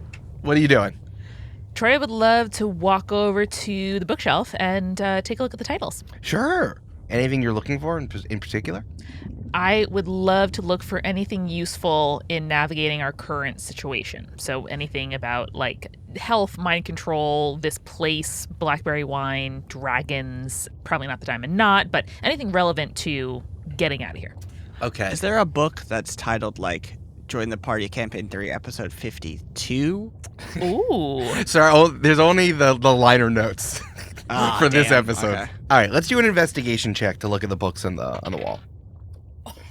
what are you doing? Troy would love to walk over to the bookshelf and take a look at the titles. Sure. Anything you're looking for in particular? I would love to look for anything useful in navigating our current situation. So anything about like health, mind control, this place, blackberry wine, dragons, probably not the diamond knot, but anything relevant to getting out of here. Okay. Is there a book that's titled like Join the Party Campaign 3 episode 52? Ooh. So there's only the liner notes for this damn. episode. Okay. All right, let's do an investigation check to look at the books on the wall.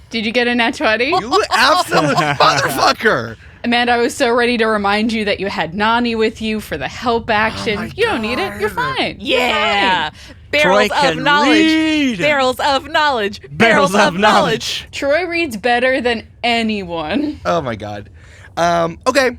Did you get a nat 20? You absolute motherfucker! Amanda, I was so ready to remind you that you had Nani with you for the help action. my You don't need it. You're God. fine. Yeah. Troy Barrels of can knowledge. read. Barrels of knowledge. Barrels of knowledge. Troy reads better than anyone. Oh my god. Okay.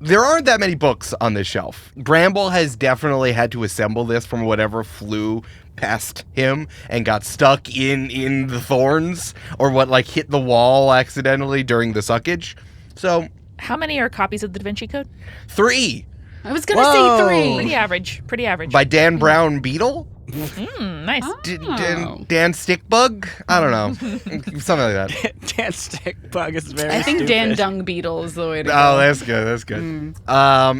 There aren't that many books on this shelf. Bramble has definitely had to assemble this from whatever flew past him and got stuck in the thorns or what like hit the wall accidentally during the suckage. So How many are copies of the Da Vinci Code? 3 I was going to say 3. Pretty average. Pretty average. by Dan Brown Beetle. Nice. Dan Stickbug? I don't know. Something like that. Dan Stickbug is very I think stupid. Dan Dung Beetle is the way to go. Oh, that's good. That's good.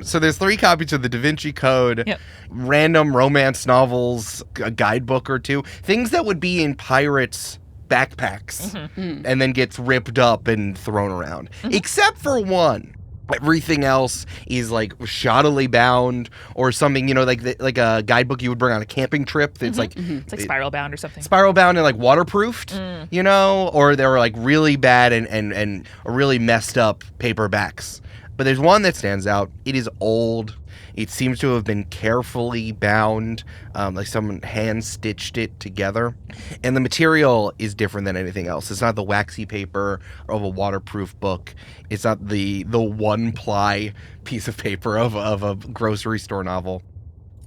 So there's 3 copies of the Da Vinci Code, Yep. random romance novels, a guidebook or 2, things that would be in pirates' backpacks and then gets ripped up and thrown around, except for one. Everything else is like shoddily bound or something, you know, like a guidebook you would bring on a camping trip. It's like It's like spiral bound or something. spiral bound and like waterproofed, you know, or they were like really bad and really messed up paperbacks. But there's one that stands out. It is old. It seems to have been carefully bound, like someone hand stitched it together. And the material is different than anything else. It's not the waxy paper of a waterproof book. It's not the one ply piece of paper of a grocery store novel.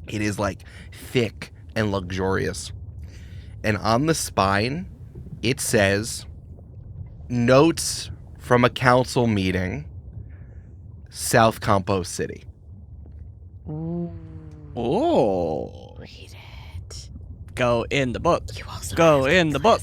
It is like thick and luxurious. And on the spine, it says, "Notes from a council meeting, South Compost City." Oh. Read it. Go in the book. You also Go in the book.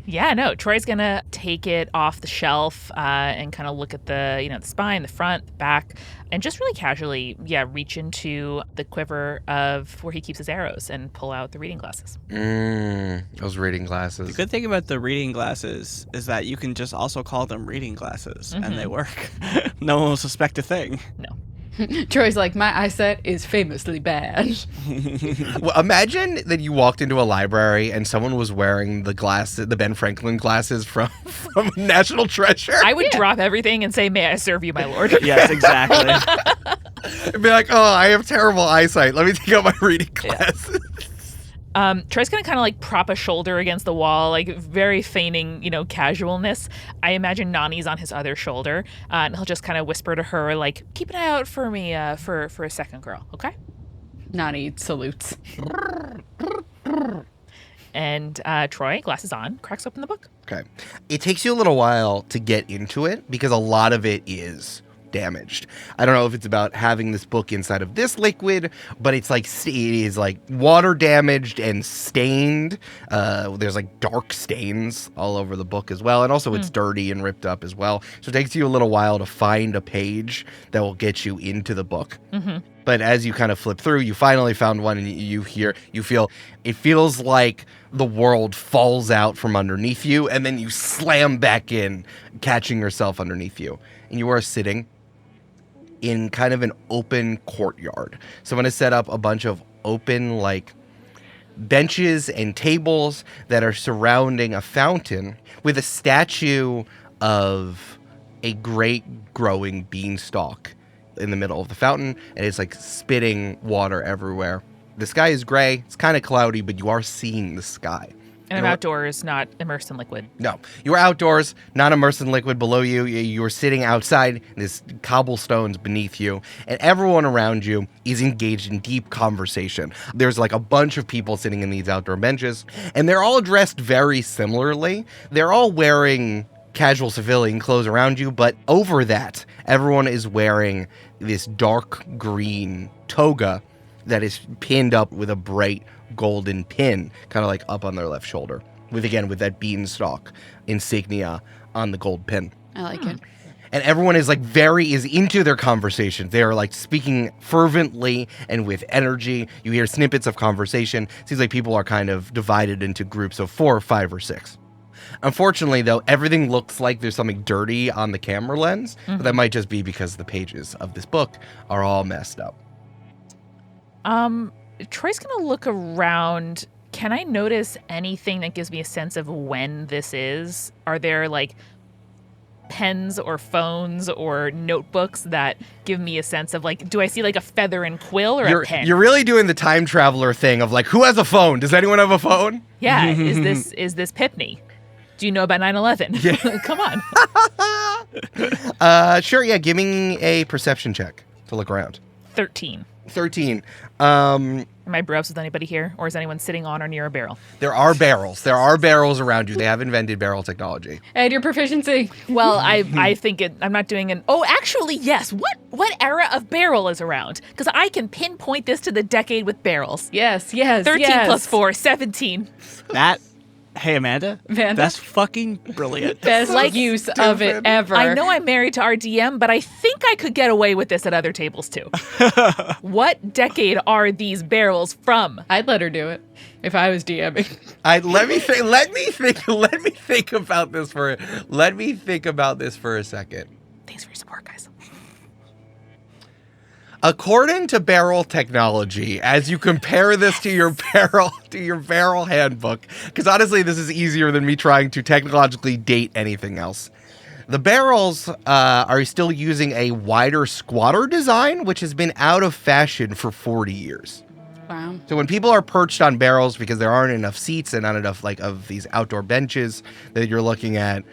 Yeah, no. Troy's gonna take it off the shelf and kind of look at the spine, the front, the back, and just really casually, reach into the quiver of where he keeps his arrows and pull out the reading glasses. Those reading The glasses. good thing about the reading glasses is that you can just also call them reading glasses, and they work. No one will suspect a thing. No. Troy's like, my eyesight is famously bad. Well, imagine that you walked into a library and someone was wearing the Ben Franklin glasses from National Treasure. I would drop everything and say, "May I serve you, my lord?" Yes, exactly. I'd be like, "Oh, I have terrible eyesight. Let me take out my reading glasses." Troy's gonna kind of like prop a shoulder against the wall, like very feigning, casualness. I imagine Nani's on his other shoulder, and he'll just kind of whisper to her, like, "Keep an eye out for me, for a second, girl, okay?" Nani salutes. And Troy, glasses on, cracks open the book. Okay. It takes you a little while to get into it because a lot of it is damaged. I don't know if it's about having this book inside of this liquid, but it's like it is like water damaged and stained. There's like dark stains all over the book as well, and also it's dirty and ripped up as well. So it takes you a little while to find a page that will get you into the book. But as you kind of flip through, you finally found one, and it feels like the world falls out from underneath you, and then you slam back in, catching yourself underneath you, and you are sitting in kind of an open courtyard. Someone has set up a bunch of open, like, benches and tables that are surrounding a fountain with a statue of a great growing beanstalk in the middle of the fountain, and it's like spitting water everywhere. The sky is gray. It's kind of cloudy, but you are seeing the sky. And I'm outdoors, not immersed in liquid. No, you are outdoors, not immersed in liquid below you. You are sitting outside, there's cobblestones beneath you, and everyone around you is engaged in deep conversation. There's like a bunch of people sitting in these outdoor benches, and they're all dressed very similarly. They're all wearing casual civilian clothes around you, but over that, everyone is wearing this dark green toga that is pinned up with a bright golden pin, kind of like up on their left shoulder, with that beanstalk insignia on the gold pin. I like it. And everyone is is into their conversation. They are speaking fervently and with energy. You hear snippets of conversation. Seems like people are kind of divided into groups of 4 or 5 or 6. Unfortunately, though, everything looks like there's something dirty on the camera lens, but that might just be because the pages of this book are all messed up. Troy's gonna look around. Can I notice anything that gives me a sense of when this is? Are there pens or phones or notebooks that give me a sense of do I see a feather and quill or a pen? You're really doing the time traveler thing of who has a phone? Does anyone have a phone? Yeah, is this Pipney? Do you know about 9/11? Yeah. Come on. Sure, yeah, give me a perception check to look around. 13. 13. Am I browsed with anybody here, or is anyone sitting on or near a barrel? There are barrels. There are barrels around you. They have invented barrel technology. Add your proficiency. Well, I think I'm not doing an. Oh, actually, yes. What era of barrel is around? Because I can pinpoint this to the decade with barrels. Yes. 13 plus 4, 17. Hey, Amanda. Vanda? That's fucking brilliant. Best use of it ever. I know I'm married to our DM, but I think I could get away with this at other tables too. What decade are these barrels from? I'd let her do it if I was DMing. Let me think about this for a second. Thanks for your support, guys. According to barrel technology, as you compare this to your barrel handbook, because honestly, this is easier than me trying to technologically date anything else. The barrels are still using a wider squatter design, which has been out of fashion for 40 years. Wow. So when people are perched on barrels because there aren't enough seats and not enough of these outdoor benches that you're looking at,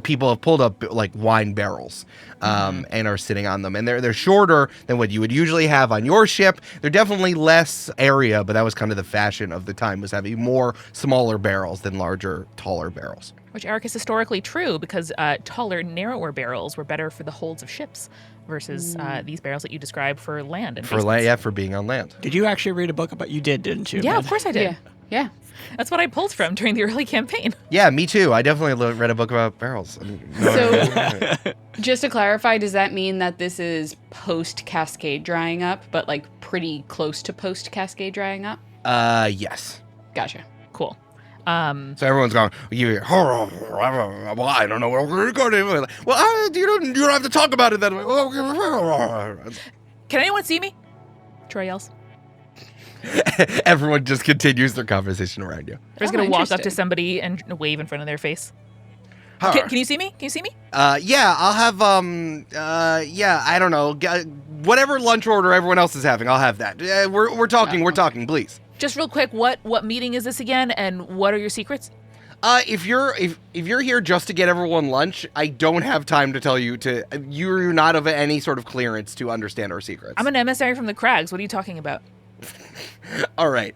people have pulled up wine barrels and are sitting on them, and they're shorter than what you would usually have on your ship. They're definitely less area, but that was kind of the fashion of the time, was having more smaller barrels than larger, taller barrels. Which, Eric, is historically true because taller, narrower barrels were better for the holds of ships versus these barrels that you described for land and for being on land. Did you actually read a book about? You didn't you? Yeah, Amanda? of course I did. Yeah. That's what I pulled from during the early campaign. Yeah, me too. I definitely read a book about barrels. So, just to clarify, does that mean that this is post-Cascade drying up, but pretty close to post-Cascade drying up? Yes. Gotcha. Cool. So everyone's going, well, I don't know where we're going to. Well, you don't have to talk about it that way. Can anyone see me? Troy yells. Everyone just continues their conversation around you. Troy's going to walk up to somebody and wave in front of their face. Can you see me? Can you see me? Yeah, I'll have, I don't know, whatever lunch order everyone else is having, I'll have that. We're talking, please. Just real quick, what meeting is this again, and what are your secrets? If you're here just to get everyone lunch, I don't have time to tell you you're not of any sort of clearance to understand our secrets. I'm an emissary from the Crags. What are you talking about? All right.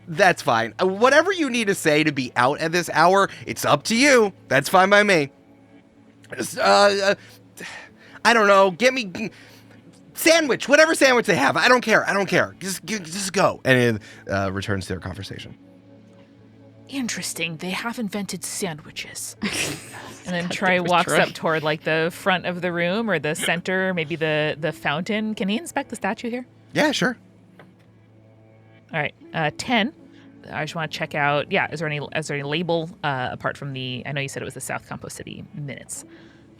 That's fine. Whatever you need to say to be out at this hour, it's up to you. That's fine by me. I don't know. Get me sandwich, whatever sandwich they have. I don't care. Just go. And it returns to their conversation. Interesting. They have invented sandwiches. And then Troy walks up toward the front of the room or the center, maybe the fountain. Can he inspect the statue here? Yeah, sure. All right. 10. I just want to check out. Yeah, is there any label apart from the? I know you said it was the South Compost City minutes.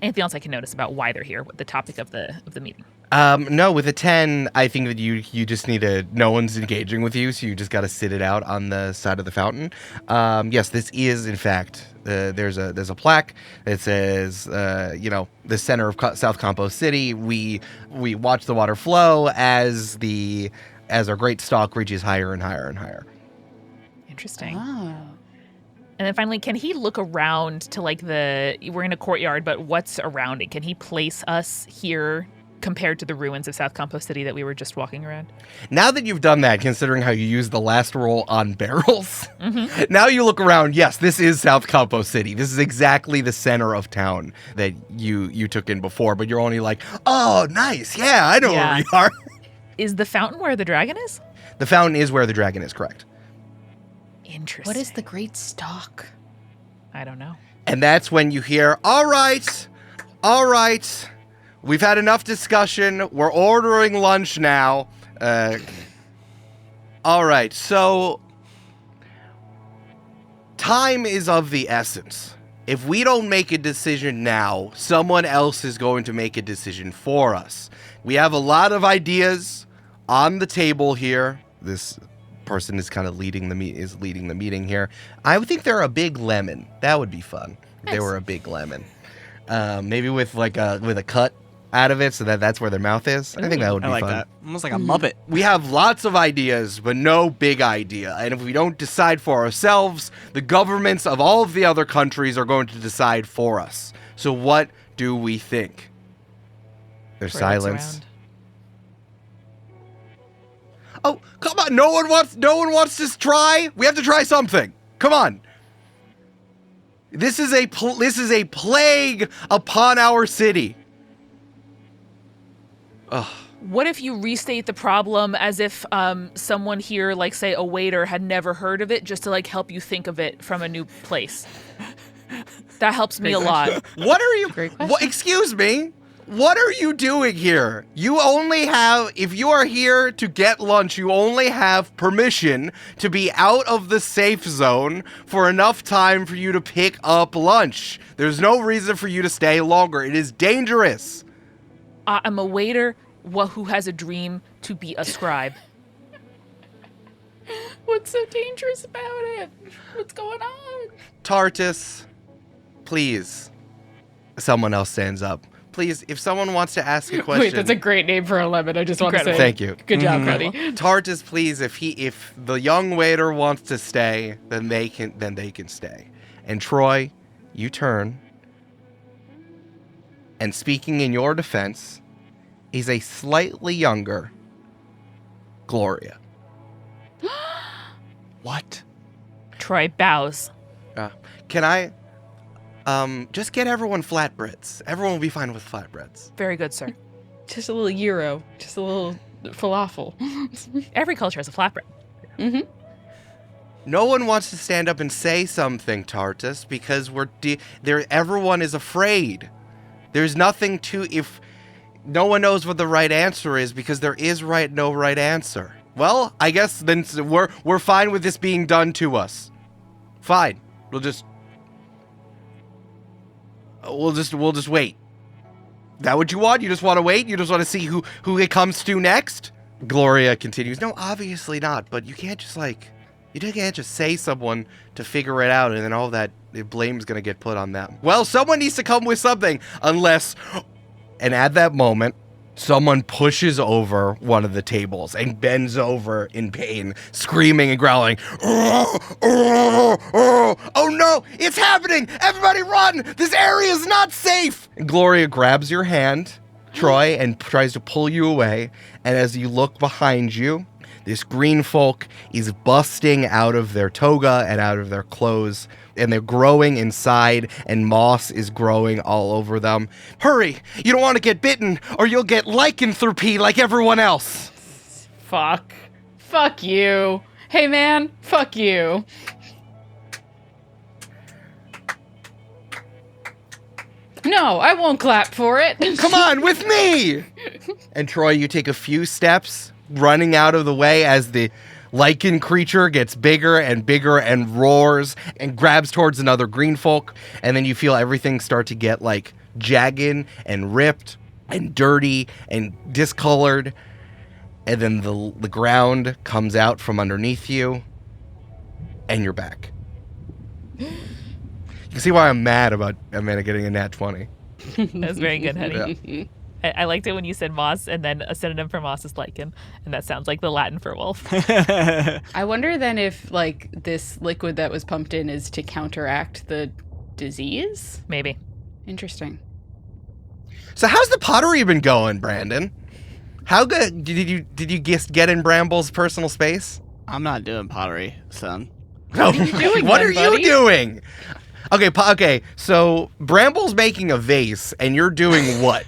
Anything else I can notice about why they're here? What the topic of the meeting? No, with a 10, I think that you just need to. No one's engaging with you, so you just got to sit it out on the side of the fountain. Yes, this is in fact. There's a plaque that says, the center of South Compost City. We watch the water flow as our great stalk reaches higher and higher and higher. Interesting. Oh. And then finally, can he look around to we're in a courtyard, but what's around it? Can he place us here compared to the ruins of South Compost City that we were just walking around. Now that you've done that, considering how you used the last roll on barrels, now you look around, yes, this is South Compost City. This is exactly the center of town that you took in before, but you're only like, oh, nice, yeah, I know where we are. Is the fountain where the dragon is? The fountain is where the dragon is, correct. Interesting. What is the Great Stalk? I don't know. And that's when you hear, all right, we've had enough discussion. We're ordering lunch now. All right, so time is of the essence. If we don't make a decision now, someone else is going to make a decision for us. We have a lot of ideas on the table here. This person is kind of leading the meeting here. I would think they're a big lemon. That would be fun. If they were a big lemon. Maybe with a cut out of it so that's where their mouth is. I think that would be I like fun. that. Almost like a Muppet. We have lots of ideas, but no big idea. And if we don't decide for ourselves, the governments of all of the other countries are going to decide for us. So what do we think? There's silence. Oh, come on. No one wants to try. We have to try something. Come on. This is a plague upon our city. Ugh. What if you restate the problem as if someone here, like say a waiter, had never heard of it, just to like help you think of it from a new place? That helps me a lot. What are you? Great question. What, excuse me. What are you doing here? You only have, if you are here to get lunch, you only have permission to be out of the safe zone for enough time for you to pick up lunch. There's no reason for you to stay longer. It is dangerous. I'm a waiter who has a dream to be a scribe. What's so dangerous about it? What's going on? Tartus, please. Someone else stands up. Please, if someone wants to ask a question. Wait, that's a great name for a lemon. I just want to say. Thank you. Good job, buddy. Tartus, please, if the young waiter wants to stay, then they can stay. And Troy, you turn. And speaking in your defense, is a slightly younger Gloria. What? Troy bows. Can I just get everyone flatbreads? Everyone will be fine with flatbreads. Very good, sir. Just a little gyro. Just a little falafel. Every culture has a flatbread. Mm-hmm. No one wants to stand up and say something, Tartus, because everyone is afraid. There's nothing to, if no one knows what the right answer is, because there is no right answer. Well, I guess then we're fine with this being done to us. Fine. We'll just wait. That what you want? You just want to wait? You just want to see who it comes to next? Gloria continues. No, obviously not. But you can't just say someone to figure it out, and then all that blame's gonna get put on them. Well, someone needs to come with something, unless. And at that moment, someone pushes over one of the tables and bends over in pain, screaming and growling. Oh no, it's happening! Everybody run! This area is not safe! And Gloria grabs your hand, Troy, and tries to pull you away. And as you look behind you, this green folk is busting out of their toga and out of their clothes, and they're growing inside, and moss is growing all over them. Hurry! You don't want to get bitten, or you'll get lycanthropy like everyone else! Fuck. Fuck you. Hey, man. Fuck you. No, I won't clap for it. Come on, with me! And Troy, you take a few steps, running out of the way as the lichen creature gets bigger and roars and grabs towards another green folk, and then you feel everything start to get like jagged and ripped and dirty and discolored, and then the ground comes out from underneath you, and you're back. You can see why I'm mad about Amanda getting a nat 20. That's very good, honey. Yeah. I liked it when you said moss, and then a synonym for moss is lichen, and that sounds like the Latin for wolf. I wonder then if, like, this liquid that was pumped in is to counteract the disease? Maybe. Interesting. So how's the pottery been going, Brandon? How good did you just get in Bramble's personal space? I'm not doing pottery, son. No. doing What then, are buddy? you doing? Okay, okay. So Bramble's making a vase, and you're doing what?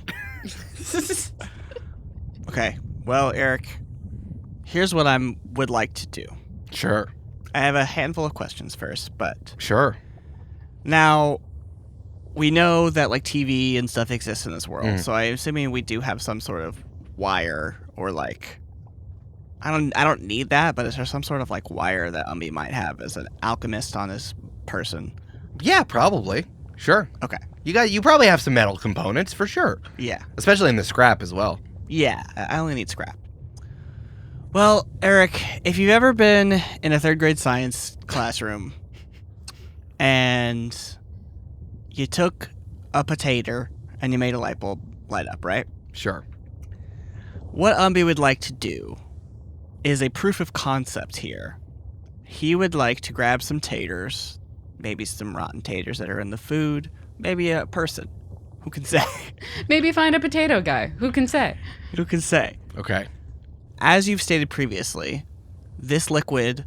Okay. Well, Eric, here's what I would like to do. Sure. I have a handful of questions first, but Sure. now we know that like TV and stuff exists in this world. Mm. So I'm assuming we do have some sort of wire or like I don't need that, but is there some sort of like wire that Umbi might have as an alchemist on his person? Yeah, probably. Sure. Okay. You probably have some metal components for sure, Yeah. especially in the scrap as well. Yeah, I only need scrap. Well, Eric, if you've ever been in a 3rd grade science classroom and you took a potato and you made a light bulb light up, right? Sure. What Umbi would like to do is a proof of concept here. He would like to grab some taters, maybe some rotten taters that are in the food, maybe a person. Who can say? Maybe find a potato guy. Who can say? Who can say? Okay. As you've stated previously, this liquid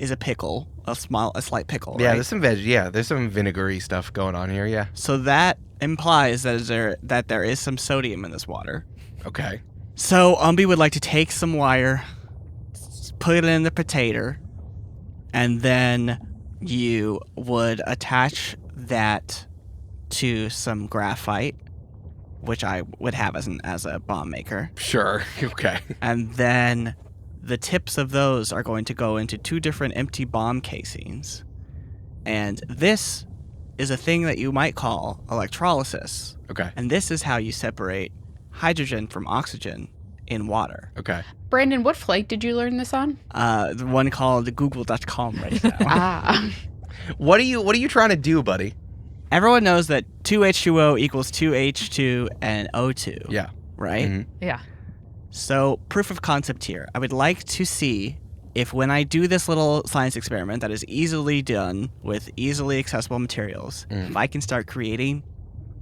is a pickle, a slight pickle, Yeah, right? there's some vinegary stuff going on here. Yeah. So that implies that there is some sodium in this water. Okay. So Umbi would like to take some wire, put it in the potato, and then you would attach that to some graphite, which I would have as a bomb maker. Sure. Okay. And then the tips of those are going to go into 2 different empty bomb casings. And this is a thing that you might call electrolysis. Okay. And this is how you separate hydrogen from oxygen in water. Okay. Brandon, what flight did you learn this on? The one called Google.com right now. Ah. What are you trying to do, buddy? Everyone knows that 2H2O equals 2H2 and O2. Yeah. Right? Mhm. Yeah. So, proof of concept here. I would like to see if when I do this little science experiment that is easily done with easily accessible materials, if I can start creating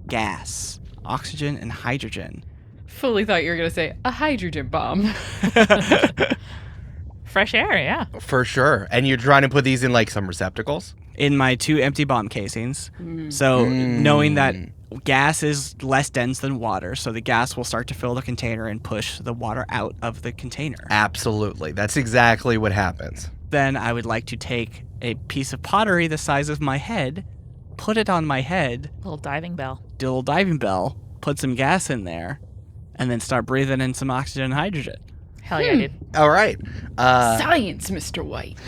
gas, oxygen, and hydrogen. Fully thought you were going to say a hydrogen bomb. Fresh air, yeah. For sure. And you're trying to put these in like some receptacles? In my 2 empty bomb casings. So, knowing that gas is less dense than water, so the gas will start to fill the container and push the water out of the container. Absolutely. That's exactly what happens. Then I would like to take a piece of pottery the size of my head, put it on my head, Little diving bell. do a little diving bell, put some gas in there, and then start breathing in some oxygen and hydrogen. Hell yeah, dude. All right. Science, Mr. White.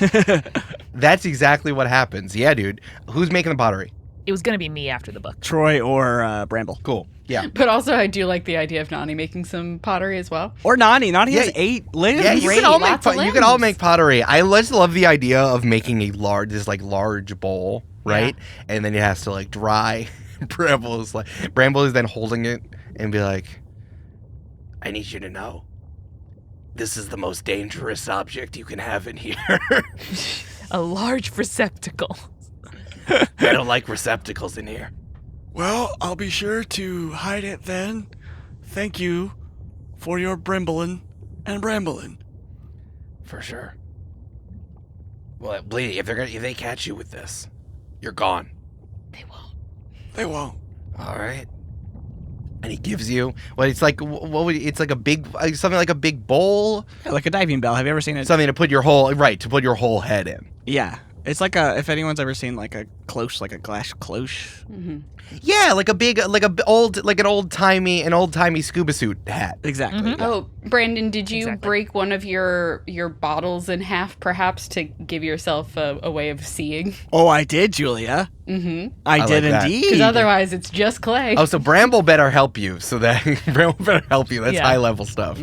That's exactly what happens. Yeah, dude. Who's making the pottery? It was going to be me after the book. Troy or Bramble. Cool. Yeah. But also, I do like the idea of Nani making some pottery as well. Or Nani. Nani Yeah. has 8 limbs. Yeah, you Great, can all make lots of you can all limbs. make pottery. I just love the idea of making a large bowl, right? And then it has to like dry. Bramble is then holding it and be like, I need you to know, this is the most dangerous object you can have in here. A large receptacle. I don't like receptacles in here. Well, I'll be sure to hide it then. Thank you for your Bramblin' and Bramblin'. For sure. Well, Bleedy, if they catch you with this, you're gone. They won't. All right. And he gives you it's like it's like a big something like a big bowl, Like a diving bell. Have you ever seen it? something to put your whole head in. Yeah. It's like if anyone's ever seen like a cloche, like a glass cloche. Yeah, like an old timey scuba suit hat. Exactly. Oh, Brandon, did you Exactly. break one of your bottles in half, perhaps, to give yourself a way of seeing? Oh, I did, Julia. Mm-hmm. I like did that. indeed. Because otherwise, it's just clay. Oh, so Bramble better help you. So that Bramble better help you. That's Yeah. high level stuff.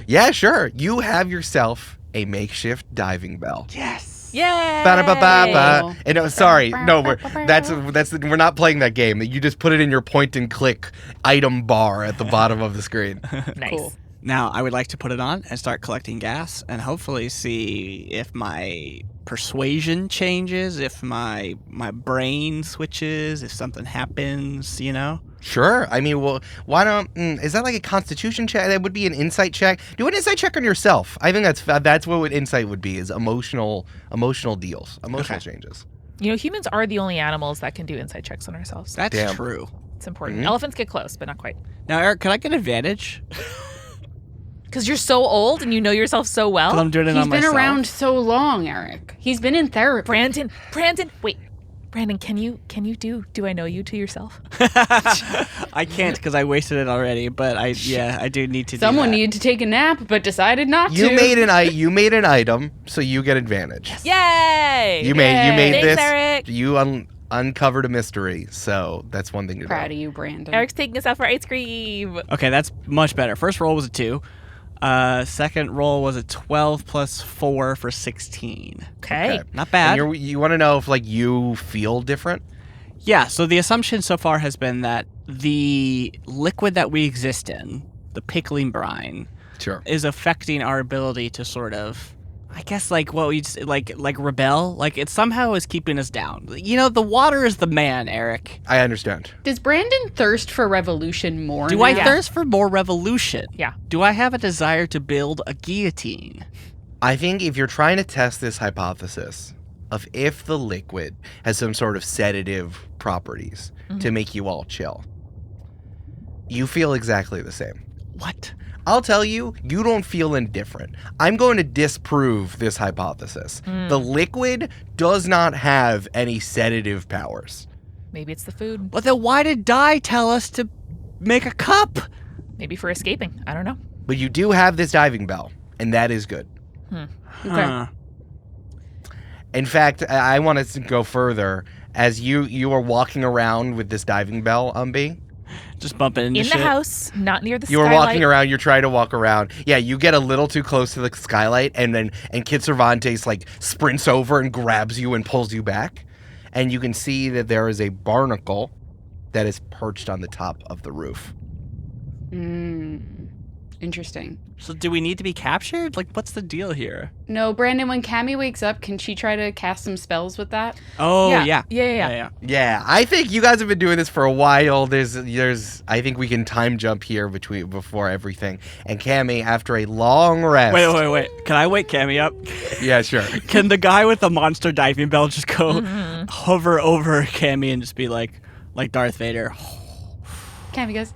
Yeah, sure. You have yourself a makeshift diving bell. Yes. Yay! Ba-da-ba-ba-ba. And sorry, no, we're not playing that game. You just put it in your point and click item bar at the bottom of the screen. Nice. Cool. Now, I would like to put it on and start collecting gas and hopefully see if my persuasion changes, if my brain switches, if something happens, you know? Sure. I mean, well, why don't? Is that like a constitution check? That would be an insight check. Do an insight check on yourself. I think that's what insight would be, is emotional deals, emotional changes. You know, humans are the only animals that can do insight checks on ourselves. That's Damn. true. It's important. Elephants get close, but not quite. Now, Eric, can I get advantage? Because you're so old and you know yourself so well. 'Cause I'm doing it He's on been myself. around so long, Eric. He's been in therapy. Brandon, wait. Brandon, can you do I know you to yourself? I can't because I wasted it already, but I do need to Someone do that. needed to take a nap, but decided not You to. made an item, so you get advantage. Yay! You made Thanks, this. Eric. You uncovered a mystery, so that's one thing to Proud do. of you, Brandon. Eric's taking us out for ice cream. Okay, that's much better. First roll was a 2. Second roll was a 12 plus 4 for 16. Okay. Not bad. And you want to know if like you feel different? Yeah, so the assumption so far has been that the liquid that we exist in, the pickling brine, Sure. is affecting our ability to sort of, I guess, like what we like rebel. Like it somehow is keeping us down. You know, the water is the man, Eric. I understand. Does Brandon thirst for revolution more Do now? I thirst for more revolution? Yeah. Do I have a desire to build a guillotine? I think if you're trying to test this hypothesis of if the liquid has some sort of sedative properties to make you all chill, you feel exactly the same. What? I'll tell you, you don't feel indifferent. I'm going to disprove this hypothesis. The liquid does not have any sedative powers. Maybe it's the food. Well, then why did Di tell us to make a cup? Maybe for escaping. I don't know. But you do have this diving bell, and that is good. Okay. Huh. In fact, I want to go further. As you are walking around with this diving bell, Umbi, Just bumping into In the shit. house, not near the you were skylight. walking around, you're trying to walk around. Yeah, you get a little too close to the skylight, and Kid Cervantes like sprints over and grabs you and pulls you back. And you can see that there is a barnacle that is perched on the top of the roof. Interesting. So do we need to be captured? Like, what's the deal here? No, Brandon, when Cammy wakes up, can she try to cast some spells with that? Oh, Yeah. yeah. Yeah. Yeah, I think you guys have been doing this for a while. There's I think we can time jump here before everything. And Cammy, after a long rest. Wait. Can I wake Cammy up? Yeah, sure. Can the guy with the monster diving bell just go hover over Cammy and just be like Darth Vader? Cammy goes,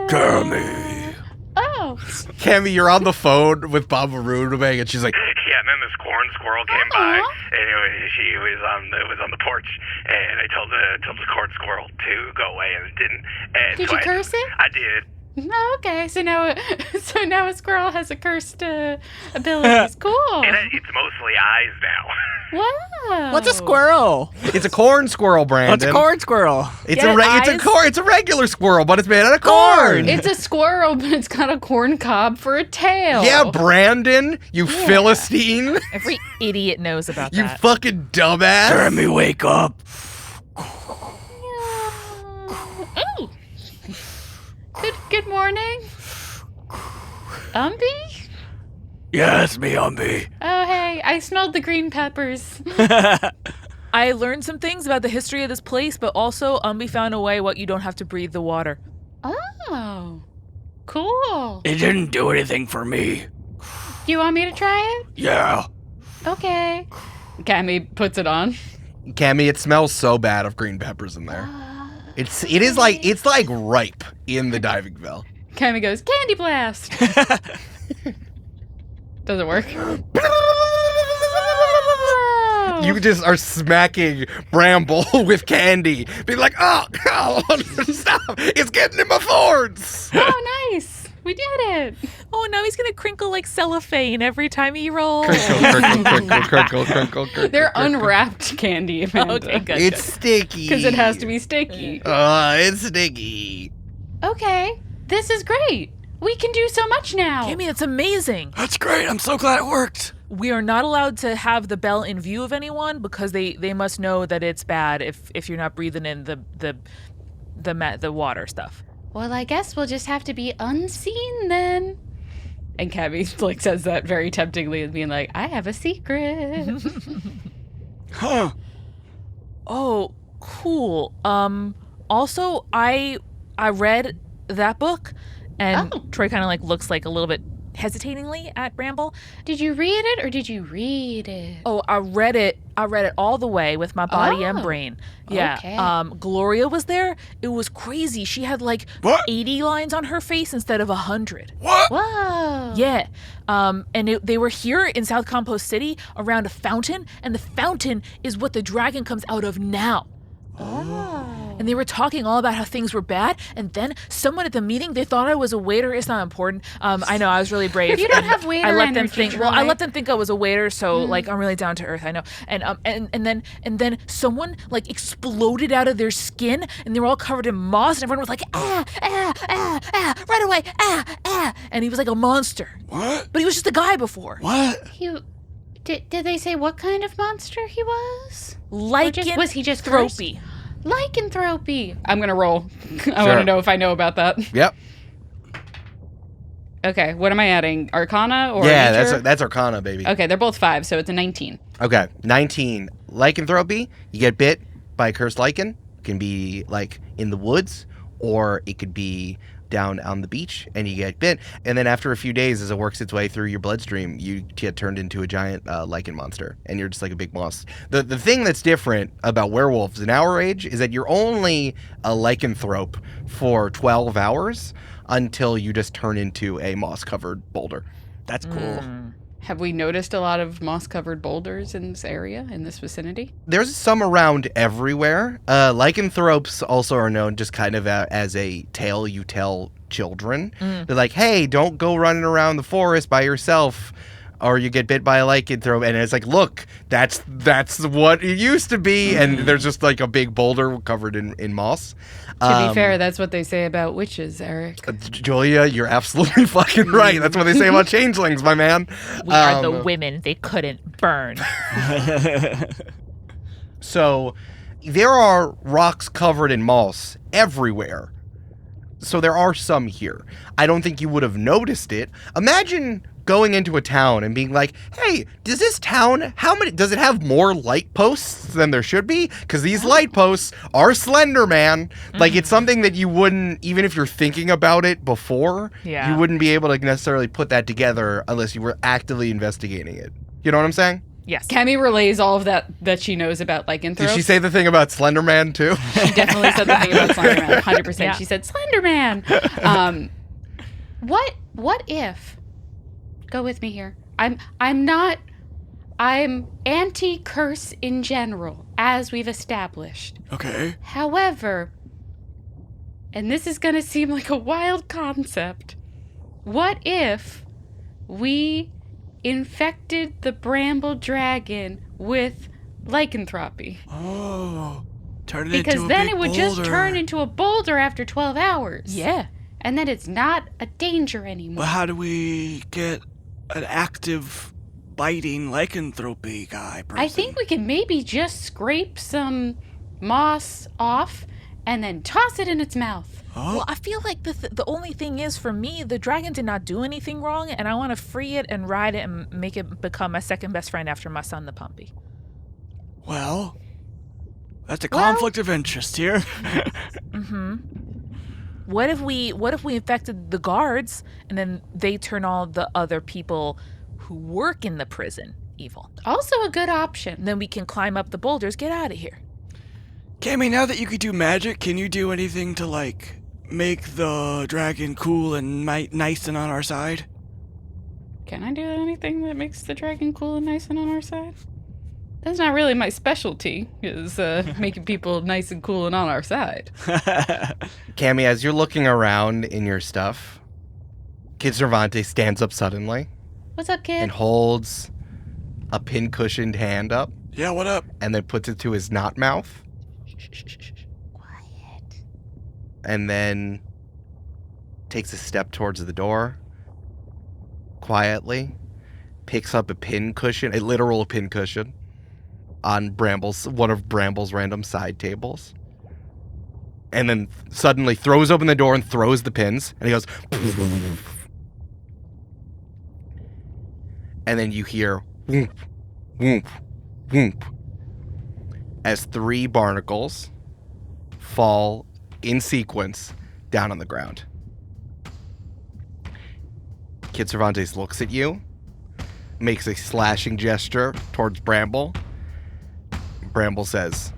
Cammy. oh. Cammy, you're on the phone with Baba Rudabang, and she's like, Yeah, and then this corn squirrel came by, and she was on the porch, and I told the corn squirrel to go away, and it didn't. And Did so you curse it? I did. Oh, okay. So now a squirrel has a cursed abilities. Cool. And it's mostly eyes now. Wow. What's a squirrel? it's a corn squirrel, Brandon. What's a corn squirrel? It's Get a eyes? it's a regular squirrel, but it's made out of corn. It's a squirrel, but it's got a corn cob for a tail. Yeah, Brandon, you Philistine. Every idiot knows about You that. fucking dumbass. Cammy, wake up. Oh. Good morning. Umbi? Yeah, it's me, Umbi. Oh, hey. I smelled the green peppers. I learned some things about the history of this place, but also Umbi found a way what you don't have to breathe the water. Oh. Cool. It didn't do anything for me. You want me to try it? Yeah. Okay. Cammy puts it on. Cammy, it smells so bad of green peppers in there. It's like ripe in the diving bell. Cammy goes, candy blast. Does it work? You just are smacking Bramble with candy. Being like, oh, stop. It's getting in my thorns. Oh, nice. We did it. Oh, now he's gonna crinkle like cellophane every time he rolls. Crinkle. They're unwrapped candy, Amanda. Okay, good. It's sticky. Because it has to be sticky. It's sticky. Okay. This is great. We can do so much now. Kimmy, that's amazing. That's great. I'm so glad it worked. We are not allowed to have the bell in view of anyone because they must know that it's bad if you're not breathing in the water stuff. Well, I guess we'll just have to be unseen then. And Cabby like says that very temptingly and being like, I have a secret. Huh. Oh, cool. Also, I read that book, and Troy kind of like looks like a little bit hesitatingly at Bramble. Did you read it or did you read it? Oh, I read it all the way with my body and brain. Yeah. Okay. Gloria was there. It was crazy. She had like What? 80 lines on her face instead of 100. What? Whoa. Yeah. And they were here in South Compost City around a fountain, and the fountain is what the dragon comes out of now. Oh. And they were talking all about how things were bad, and then someone at the meeting, they thought I was a waiter. It's not important. I know, I was really brave. You don't and have waiter I let them energy, think. Well, I Troy. let them think I was a waiter, so like I'm really down to earth. I know. And then someone like exploded out of their skin, and they were all covered in moss, and everyone was like right away, and he was like a monster. What? But he was just a guy before. What? Did they say what kind of monster he was? Was he just cursed? Lycanthropy. Lycanthropy. I'm gonna roll. I want to know if I know about that. Yep. Okay, what am I adding? Arcana or Yeah, nature? that's Arcana, baby. Okay, they're both 5, so it's a 19. Okay, 19. Lycanthropy, you get bit by a cursed lycan. It can be like in the woods, or it could be down on the beach and you get bit. And then after a few days, as it works its way through your bloodstream, you get turned into a giant lichen monster, and you're just like a big moss. The thing that's different about werewolves in our age is that you're only a lycanthrope for 12 hours until you just turn into a moss-covered boulder. That's cool. Have we noticed a lot of moss-covered boulders in this area, in this vicinity? There's some around everywhere. Lycanthropes also are known just kind of as a tale you tell children. They're like, hey, don't go running around the forest by yourself, or you get bit by a lycanthrope. And it's like, look, that's what it used to be. And there's just like a big boulder covered in moss. To be fair, that's what they say about witches, Eric. Julia, you're absolutely fucking right. That's what they say about changelings, my man. We are the women they couldn't burn. So there are rocks covered in moss everywhere. So there are some here. I don't think you would have noticed it. Imagine going into a town and being like, hey, does this town, does it have more light posts than there should be? Because these light posts are Slender Man. Like, it's something that you wouldn't, even if you're thinking about it before, Yeah. you wouldn't be able to necessarily put that together unless you were actively investigating it. You know what I'm saying? Yes. Cammy relays all of that she knows about lycanthropes. Did she say the thing about Slender Man too? She definitely said the thing about Slenderman, 100%. Yeah. She said Slenderman. What if? Go with me here. I'm anti-curse in general, as we've established. Okay. However, and this is gonna seem like a wild concept, what if we infected the Bramble dragon with lycanthropy? Oh. Turn it Because into a then big it would just boulder. turn into a boulder after 12 hours. Yeah. And then it's not a danger anymore. Well, how do we get an active biting lycanthropy guy person? I think we can maybe just scrape some moss off and then toss it in its mouth. Well, I feel like the only thing is, for me, the dragon did not do anything wrong, and I want to free it and ride it and make it become my second best friend after my son, the Pumpy. Well, that's a conflict of interest here. What if we infected the guards, and then they turn all the other people who work in the prison evil? Also a good option. And then we can climb up the boulders, get out of here. Cammy, now that you could do magic, can you do anything to, like, make the dragon cool and nice and on our side? Can I do anything that makes the dragon cool and nice and on our side? That's not really my specialty, is making people nice and cool and on our side. Cammy, as you're looking around in your stuff, Kid Cervantes stands up suddenly What's up, kid? and holds a pin-cushioned hand up Yeah, what up? and then puts it to his knot mouth. Quiet. And then takes a step towards the door, quietly, picks up a pin cushion, a literal pin cushion, on one of Bramble's random side tables, and then suddenly throws open the door and throws the pins, and he goes, And then you hear whoop, whoop, whoop, as 3 barnacles fall in sequence down on the ground. Kid Cervantes looks at you, makes a slashing gesture towards Bramble. Bramble says,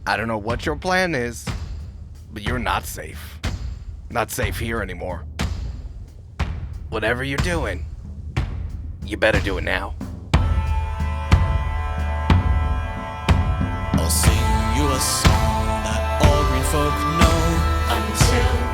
I don't know what your plan is, but you're not safe. Not safe here anymore. Whatever you're doing, you better do it now. I'll sing you a song that all green folk know. Until